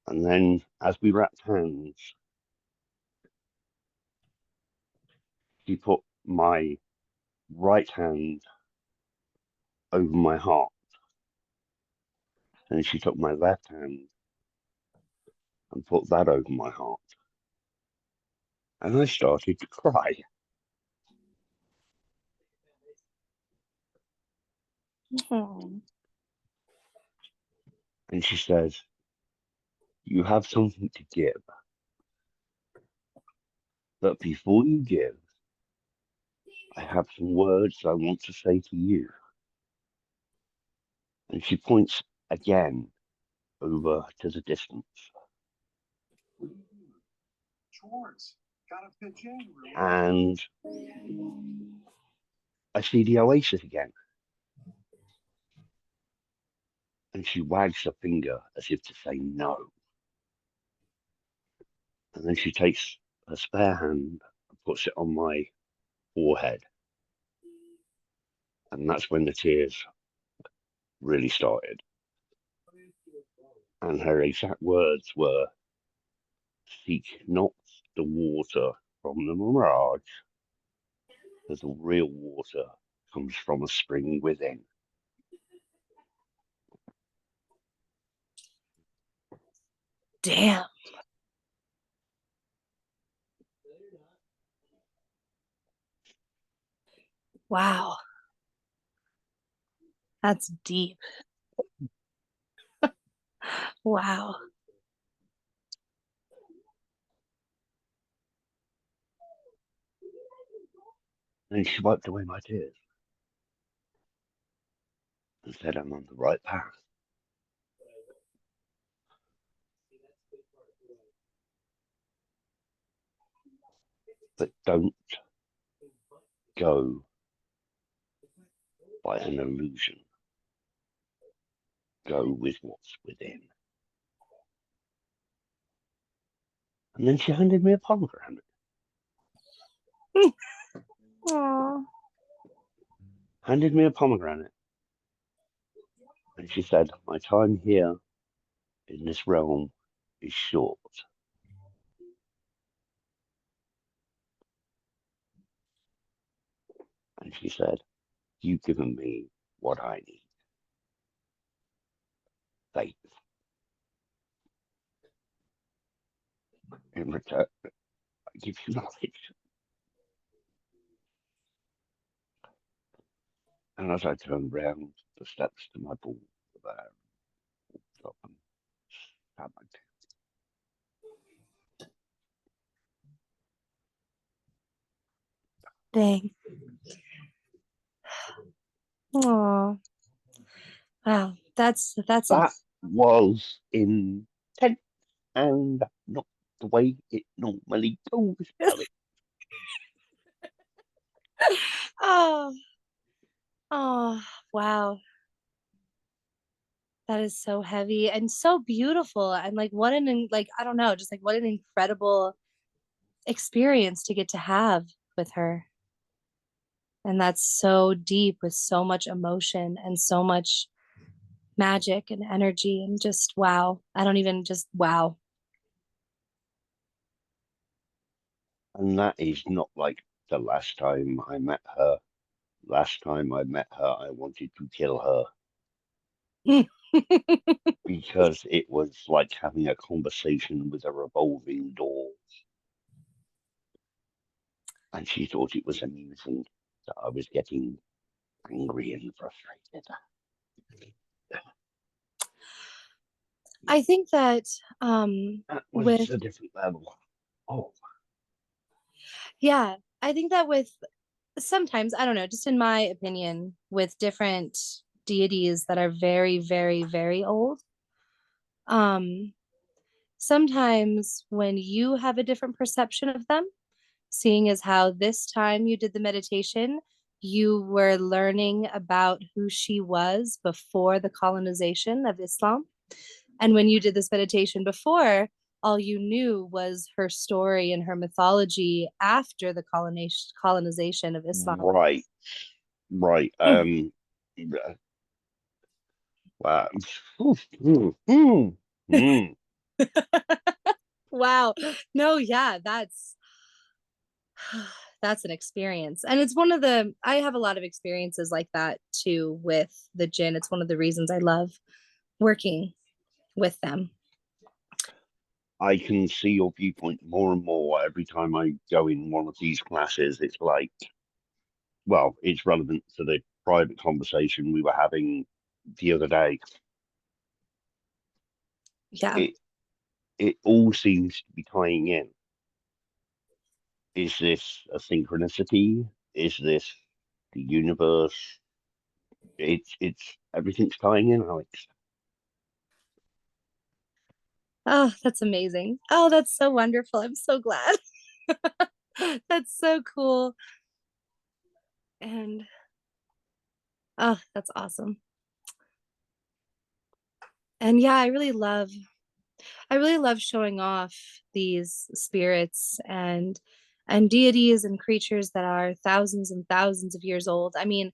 And then as we wrapped hands, she put my right hand over my heart. And she took my left hand and put that over my heart. And I started to cry. Mhm. And she says, you have something to give. But before you give, I have some words I want to say to you. And she points again over to the distance. And I see the oasis again. And she wags her finger as if to say no. And then she takes her spare hand and puts it on my forehead. And that's when the tears really started. And her exact words were, seek not the water from the mirage, because the real water comes from a spring within. Damn. Wow. That's deep. Wow. And she wiped away my tears and said, I'm on the right path. But don't go by an illusion. Go with what's within. And then she handed me a pomegranate. Aw. Handed me a pomegranate. And she said, my time here in this realm is short. And she said, you've given me what I need. Faith. In return, I give you knowledge. And as I turned round the steps to my pool, there, walked up and sat my down. Dang. Aw. Wow. That's That was intense and not the way it normally goes, Alex. oh. Oh, wow. That is so heavy and so beautiful. And like what like I don't know, just like what an incredible experience to get to have with her. And that's so deep with so much emotion and so much magic and energy and just wow. I don't even just wow. And that is not like the last time I met her. Last time I met her, I wanted to kill her because it was like having a conversation with a revolving door. And she thought it was amusing that I was getting angry and frustrated. I think that That was with a different level. Oh, yeah, I think that with sometimes, I don't know, just in my opinion, with different deities that are very, very, very old, um, sometimes when you have a different perception of them, seeing as how this time you did the meditation, you were learning about who she was before the colonization of Islam. And when you did this meditation before, all you knew was her story and her mythology after the colonization of Islam. right, right. Wow. Mm. Wow. No, yeah, that's an experience. And it's one of the I have a lot of experiences like that too with the Jinn. It's one of the reasons I love working with them. I can see your viewpoint more and more every time I go in one of these classes. It's like, well, it's relevant to the private conversation we were having the other day. Yeah. It all seems to be tying in. Is this a synchronicity? Is this the universe? It's everything's tying in, Alex. Oh, that's amazing. Oh, that's so wonderful. I'm so glad. That's so cool. And oh, that's awesome. And yeah, I really love showing off these spirits and deities and creatures that are thousands and thousands of years old. I mean,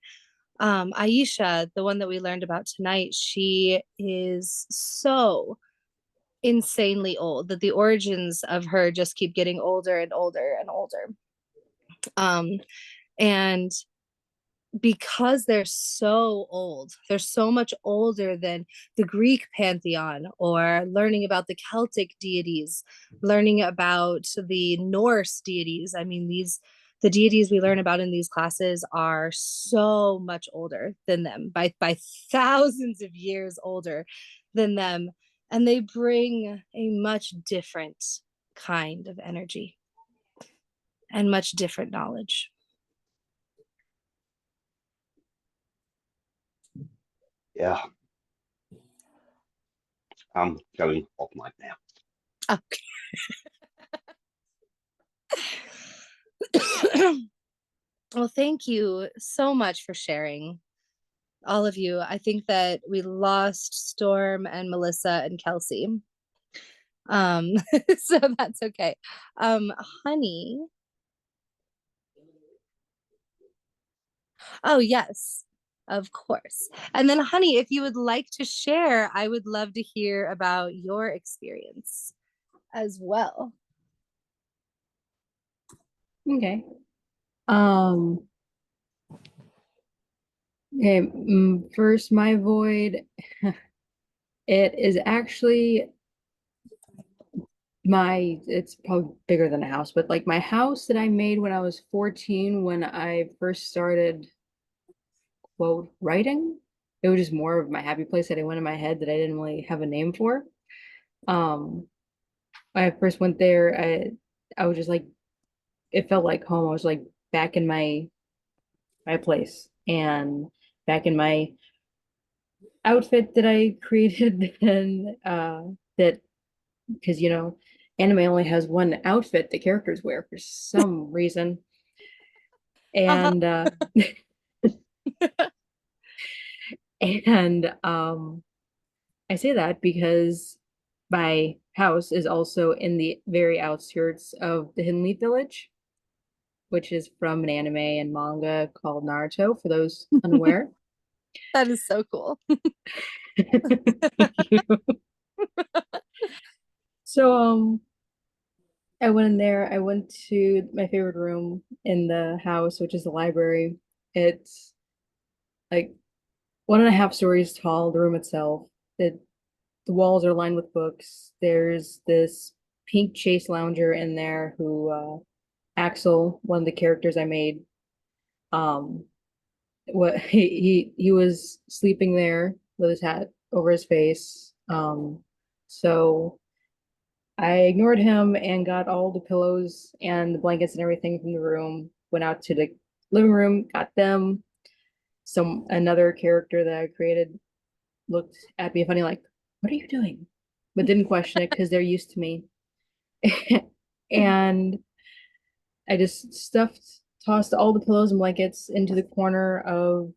Aisha, the one that we learned about tonight, she is so insanely old that the origins of her just keep getting older and older and older. Um, and because they're so old, they're so much older than the Greek pantheon, or learning about the Celtic deities, learning about the Norse deities. I mean, the deities we learn about in these classes are so much older than them, by thousands of years older than them, and they bring a much different kind of energy and much different knowledge. Yeah, I'm going off mic now. Okay. Well, thank you so much for sharing, all of you. I think that we lost Storm and Melissa and Kelsey. So that's okay. Honey. Oh, yes, of course. And then, Honey, if you would like to share, I would love to hear about your experience as well. Okay. Okay, first, my void. It is actually it's probably bigger than a house, but like my house that I made when I was 14, when I first started, quote, writing. It was just more of my happy place that I went in my head that I didn't really have a name for. When I first went there, I was just like, it felt like home. I was like back in my place and back in my outfit that I created and that because anime only has one outfit the characters wear for some reason. And and I say that because my house is also in the very outskirts of the Hidden Leaf Village, which is from an anime and manga called Naruto, for those unaware. That is so cool. Thank you. So I went in there. I went to my favorite room in the house, which is the library. It's like 1.5 stories tall, the room itself. The walls are lined with books. There's this pink chase lounger in there who Axel, one of the characters I made, um what he was sleeping there with his hat over his face. So I ignored him and got all the pillows and the blankets and everything from the room, went out to the living room, got them. Another character that I created looked at me funny, like, what are you doing? But didn't question it because they're used to me. And I just tossed all the pillows and blankets into the corner of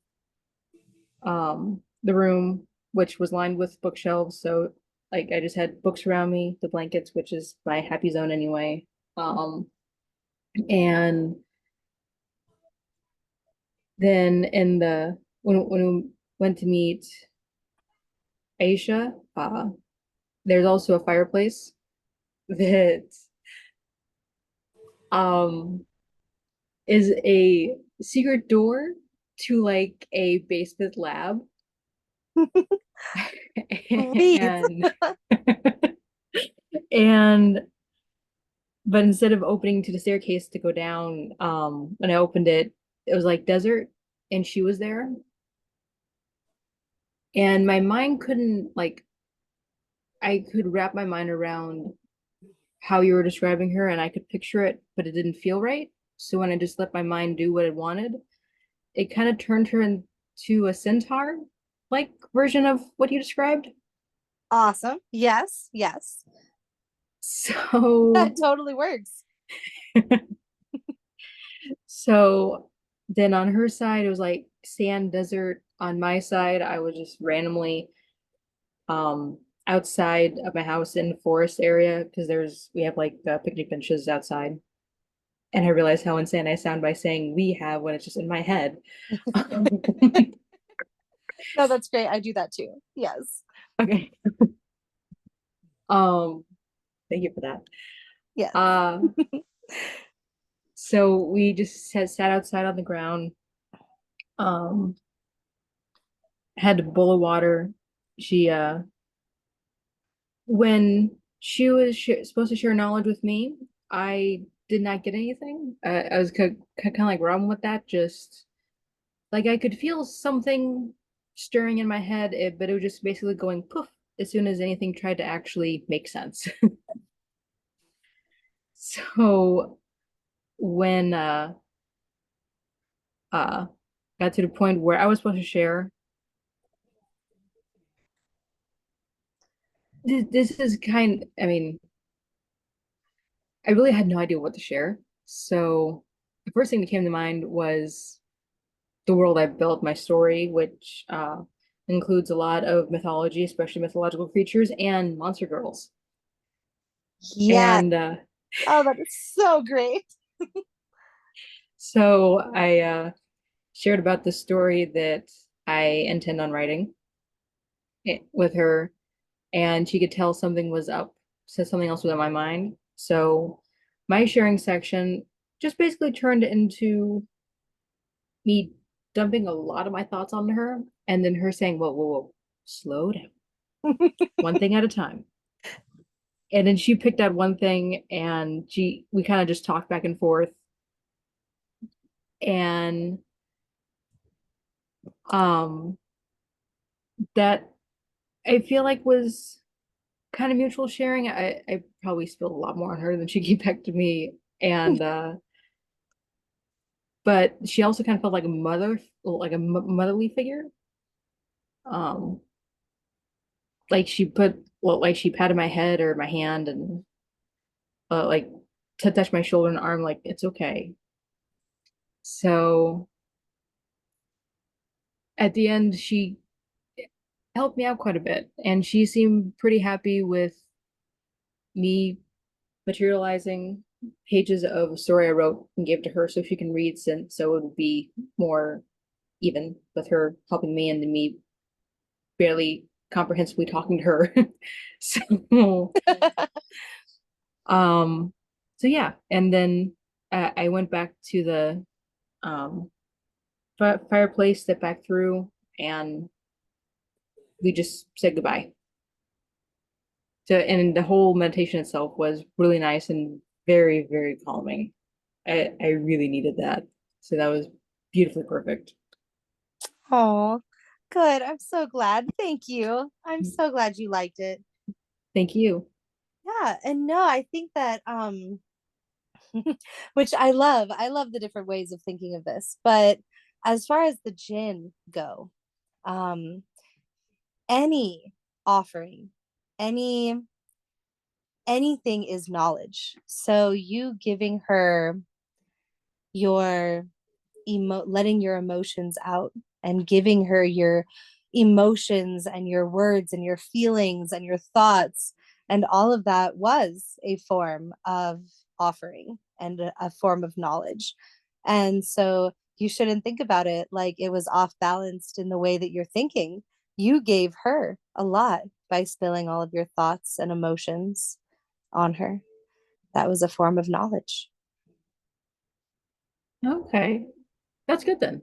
the room, which was lined with bookshelves. So like I just had books around me, the blankets, which is my happy zone anyway. And then when we went to meet Aisha, there's also a fireplace that um is a secret door to like a basement lab. Please. And but instead of opening to the staircase to go down, when I opened it, it was like desert, and she was there. And my mind couldn't like I could wrap my mind around how you were describing her, and I could picture it, but it didn't feel right. So when I just let my mind do what it wanted, it kind of turned her into a centaur like version of what you described. Awesome. Yes, yes. So That totally works. so then on her side it was like sand desert. On my side I was just randomly outside of my house in the forest area because we have like picnic benches outside. And I realized how insane I sound by saying we have when it's just in my head. No, that's great. I do that too. Yes. Okay. Thank you for that. Yes. So we just sat outside on the ground. Had a bowl of water. She when she was supposed to share knowledge with me, I did not get anything. I was kind of like wrong with that. Just like I could feel something stirring in my head, but it was just basically going poof as soon as anything tried to actually make sense. So when uh got to the point where I was supposed to share, this is kind. I mean, I really had no idea what to share. So the first thing that came to mind was the world I've built, my story, which includes a lot of mythology, especially mythological creatures and monster girls. Yeah. And Oh, that is so great. so I shared about the story that I intend on writing with her, and she could tell something was up, said something else was on my mind. So my sharing section just basically turned into me dumping a lot of my thoughts onto her, and then her saying, "Whoa, whoa, whoa, slow down, one thing at a time." And then she picked out one thing, and we kind of just talked back and forth, and um, that I feel like was kind of mutual sharing. I probably spilled a lot more on her than she gave back to me, and but she also kind of felt like a mother, like a motherly figure. Um, like she put, well, like she patted my head or my hand and like to touch my shoulder and arm, like it's okay. So at the end, she helped me out quite a bit, and she seemed pretty happy with me materializing pages of a story I wrote and gave to her so she can read, since so it would be more even with her helping me and me barely comprehensively talking to her. So um so yeah, and then I went back to the um fireplace, stepped back through, and we just said goodbye. So, and the whole meditation itself was really nice and very, very calming. I really needed that. So that was beautifully perfect. Oh, good. I'm so glad. Thank you. I'm so glad you liked it. Thank you. Yeah, and no, I think that which I love. I love the different ways of thinking of this. But as far as the jinn go, um any offering, any anything is knowledge. So you giving her your letting your emotions out and giving her your emotions and your words and your feelings and your thoughts and all of that was a form of offering and a form of knowledge. And so you shouldn't think about it like it was off balanced in the way that you're thinking. You gave her a lot by spilling all of your thoughts and emotions on her. That was a form of knowledge. Okay. That's good then.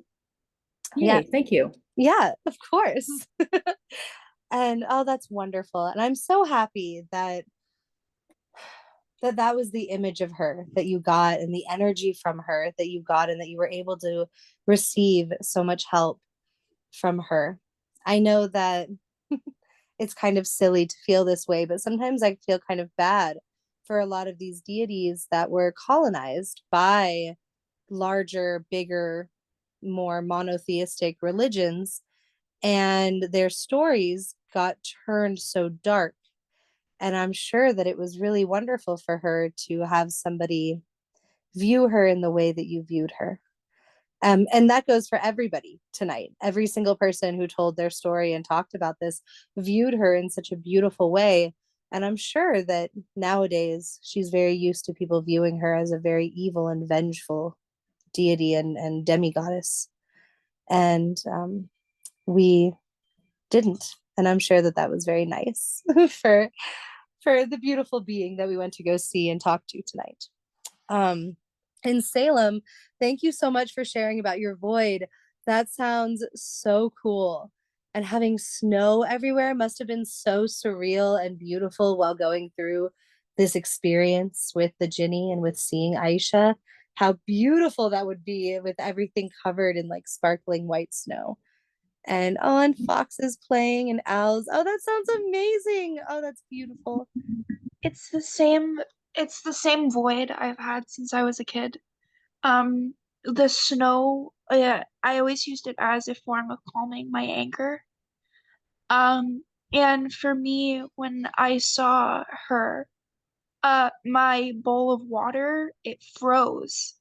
Yeah. Yay, thank you. Yeah, of course. And oh, that's wonderful. And I'm so happy that that was the image of her that you got and the energy from her that you got and that you were able to receive so much help from her. I know that it's kind of silly to feel this way, but sometimes I feel kind of bad for a lot of these deities that were colonized by larger, bigger, more monotheistic religions, and their stories got turned so dark. And I'm sure that it was really wonderful for her to have somebody view her in the way that you viewed her. And that goes for everybody tonight. Every single person who told their story and talked about this viewed her in such a beautiful way. And I'm sure that nowadays she's very used to people viewing her as a very evil and vengeful deity and demigoddess. And we didn't. And I'm sure that that was very nice for the beautiful being that we went to go see and talk to tonight. In Salem, thank you so much for sharing about your void. That sounds so cool. And having snow everywhere must have been so surreal and beautiful while going through this experience with the Jinni and with seeing Aisha, how beautiful that would be with everything covered in like sparkling white snow. And foxes playing and owls. Oh, that sounds amazing. Oh, that's beautiful. It's the same it's the same void I've had since I was a kid. The snow, I always used it as a form of calming my anger. Um, and for me, when I saw her, my bowl of water, it froze.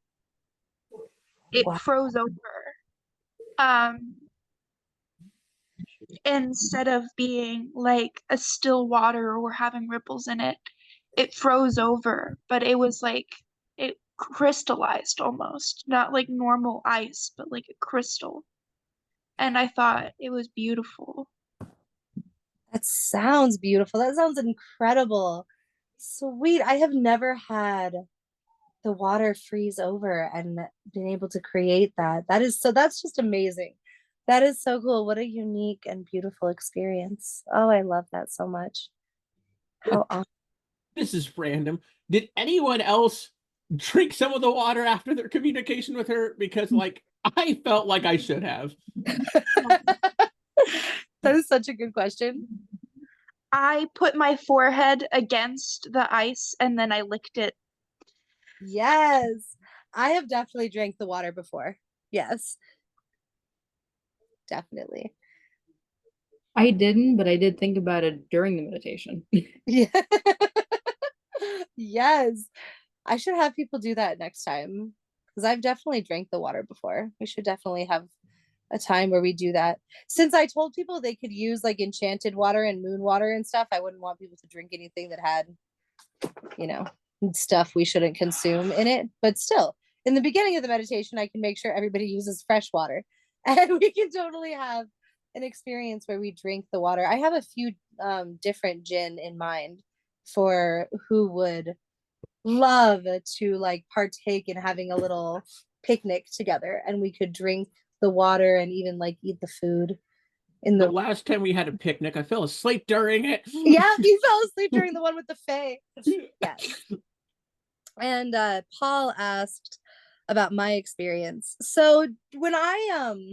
It Wow. froze over. Um, instead of being like a still water or having ripples in it, it froze over, but it was like it crystallized almost, not like normal ice, but like a crystal. And I thought it was beautiful. That sounds beautiful. That sounds incredible. Sweet. I have never had the water freeze over and been able to create that. That's just amazing. That is so cool. What a unique and beautiful experience. Oh, I love that so much. How awesome. This is random. Did anyone else drink some of the water after their communication with her? Because, like, I felt like I should have. That is such a good question. I put my forehead against the ice and then I licked it. Yes. I have definitely drank the water before. Yes, definitely. I didn't, but I did think about it during the meditation. Yeah. Yes. I should have people do that next time because I've definitely drank the water before. We should definitely have a time where we do that. Since I told people they could use like enchanted water and moon water and stuff, I wouldn't want people to drink anything that had, you know, stuff we shouldn't consume in it. But still, in the beginning of the meditation, I can make sure everybody uses fresh water and we can totally have an experience where we drink the water. I have a few different Jinn in mind for who would love to like partake in having a little picnic together and we could drink the water and even like eat the food in The the last time we had a picnic, I fell asleep during it. yeah, you fell asleep during the one with the fae. Yes. And Paul asked about my experience. So when I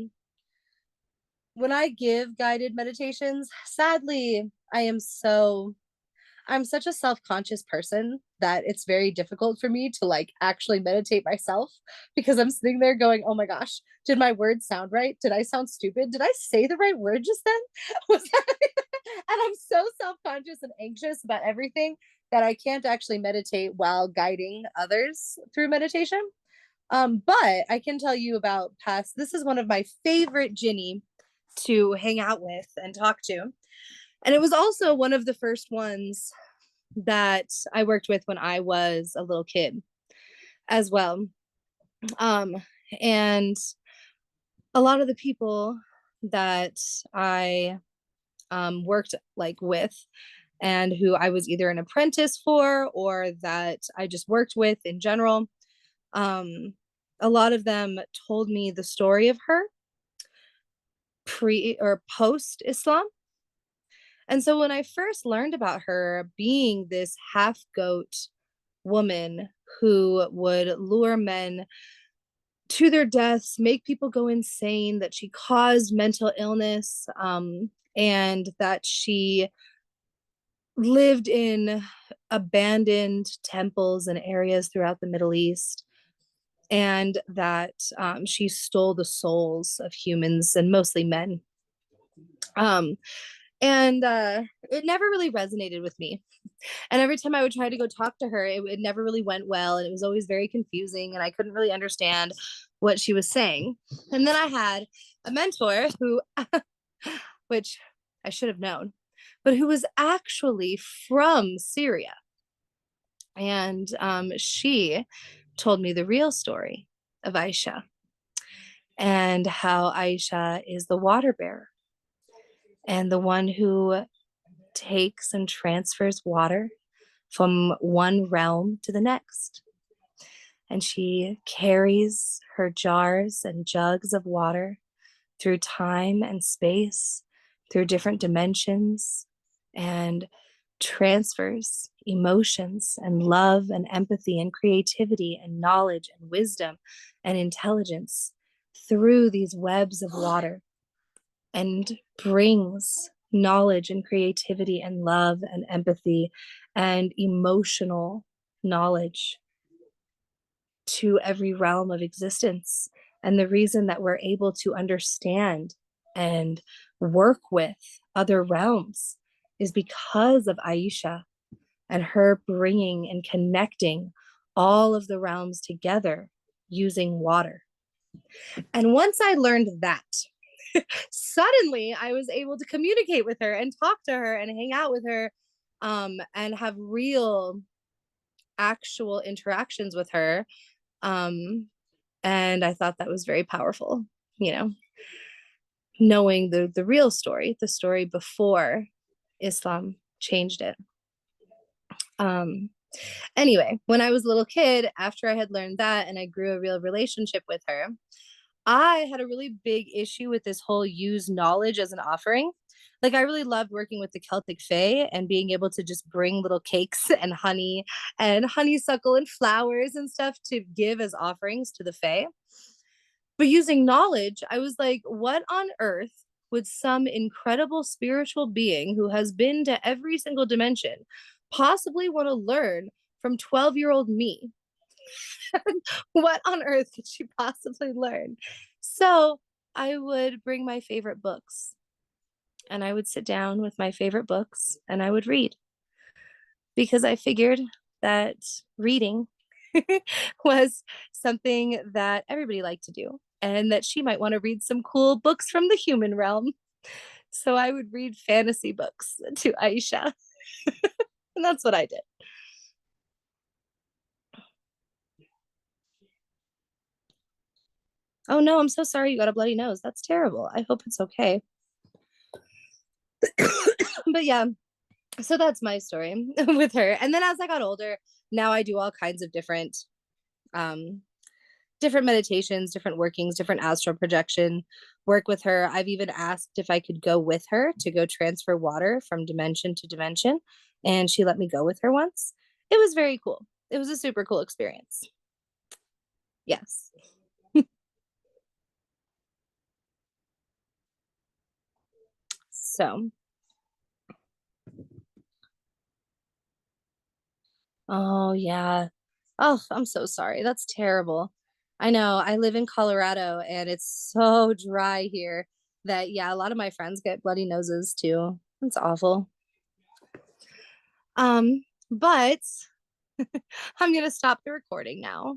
give guided meditations, sadly I'm such a self-conscious person that it's very difficult for me to like actually meditate myself because I'm sitting there going, "Oh my gosh, did my words sound right? Did I sound stupid? Did I say the right word just then?" Was that and I'm so self-conscious and anxious about everything that I can't actually meditate while guiding others through meditation. But I can tell you about past. This is one of my favorite Ginny to hang out with and talk to. And it was also one of the first ones that I worked with when I was a little kid as well. Um, and a lot of the people that I worked like with and who I was either an apprentice for or that I just worked with in general, um, a lot of them told me the story of her pre or post Islam. And so when I first learned about her being this half goat woman who would lure men to their deaths, make people go insane, that she caused mental illness, and that she lived in abandoned temples and areas throughout the Middle East, and that she stole the souls of humans and mostly men. Um, and it never really resonated with me. And every time I would try to go talk to her, it never really went well. And it was always very confusing. And I couldn't really understand what she was saying. And then I had a mentor who, which I should have known, but who was actually from Syria. And she told me the real story of Aisha and how Aisha is the water bearer and the one who takes and transfers water from one realm to the next. And she carries her jars and jugs of water through time and space, through different dimensions, and transfers emotions and love and empathy and creativity and knowledge and wisdom and intelligence through these webs of water, and brings knowledge and creativity and love and empathy and emotional knowledge to every realm of existence. And the reason that we're able to understand and work with other realms is because of Aisha and her bringing and connecting all of the realms together using water. And once I learned that, suddenly I was able to communicate with her and talk to her and hang out with her, and have real, actual interactions with her. And I thought that was very powerful, you know, knowing the real story, the story before Islam changed it. Anyway, when I was a little kid, after I had learned that and I grew a real relationship with her, I had a really big issue with this whole use knowledge as an offering. Like, I really loved working with the Celtic Fae and being able to just bring little cakes and honey and honeysuckle and flowers and stuff to give as offerings to the Fae. But using knowledge, I was like, what on earth would some incredible spiritual being who has been to every single dimension possibly want to learn from 12-year-old me? What on earth could she possibly learn? So I would bring my favorite books and I would sit down with my favorite books and I would read, because I figured that reading was something that everybody liked to do and that she might want to read some cool books from the human realm. So I would read fantasy books to Aisha. And that's what I did. Oh no, I'm so sorry you got a bloody nose. That's terrible. I hope it's okay. But yeah, so that's my story with her. And then as I got older, now I do all kinds of um different meditations, different workings, different astral projection work with her. I've even asked if I could go with her to go transfer water from dimension to dimension, and she let me go with her once. It was very cool. It was a super cool experience. Yes. So, oh yeah. Oh, I'm so sorry. That's terrible. I know. I live in Colorado and it's so dry here that, yeah, a lot of my friends get bloody noses too. It's awful. But I'm gonna stop the recording now.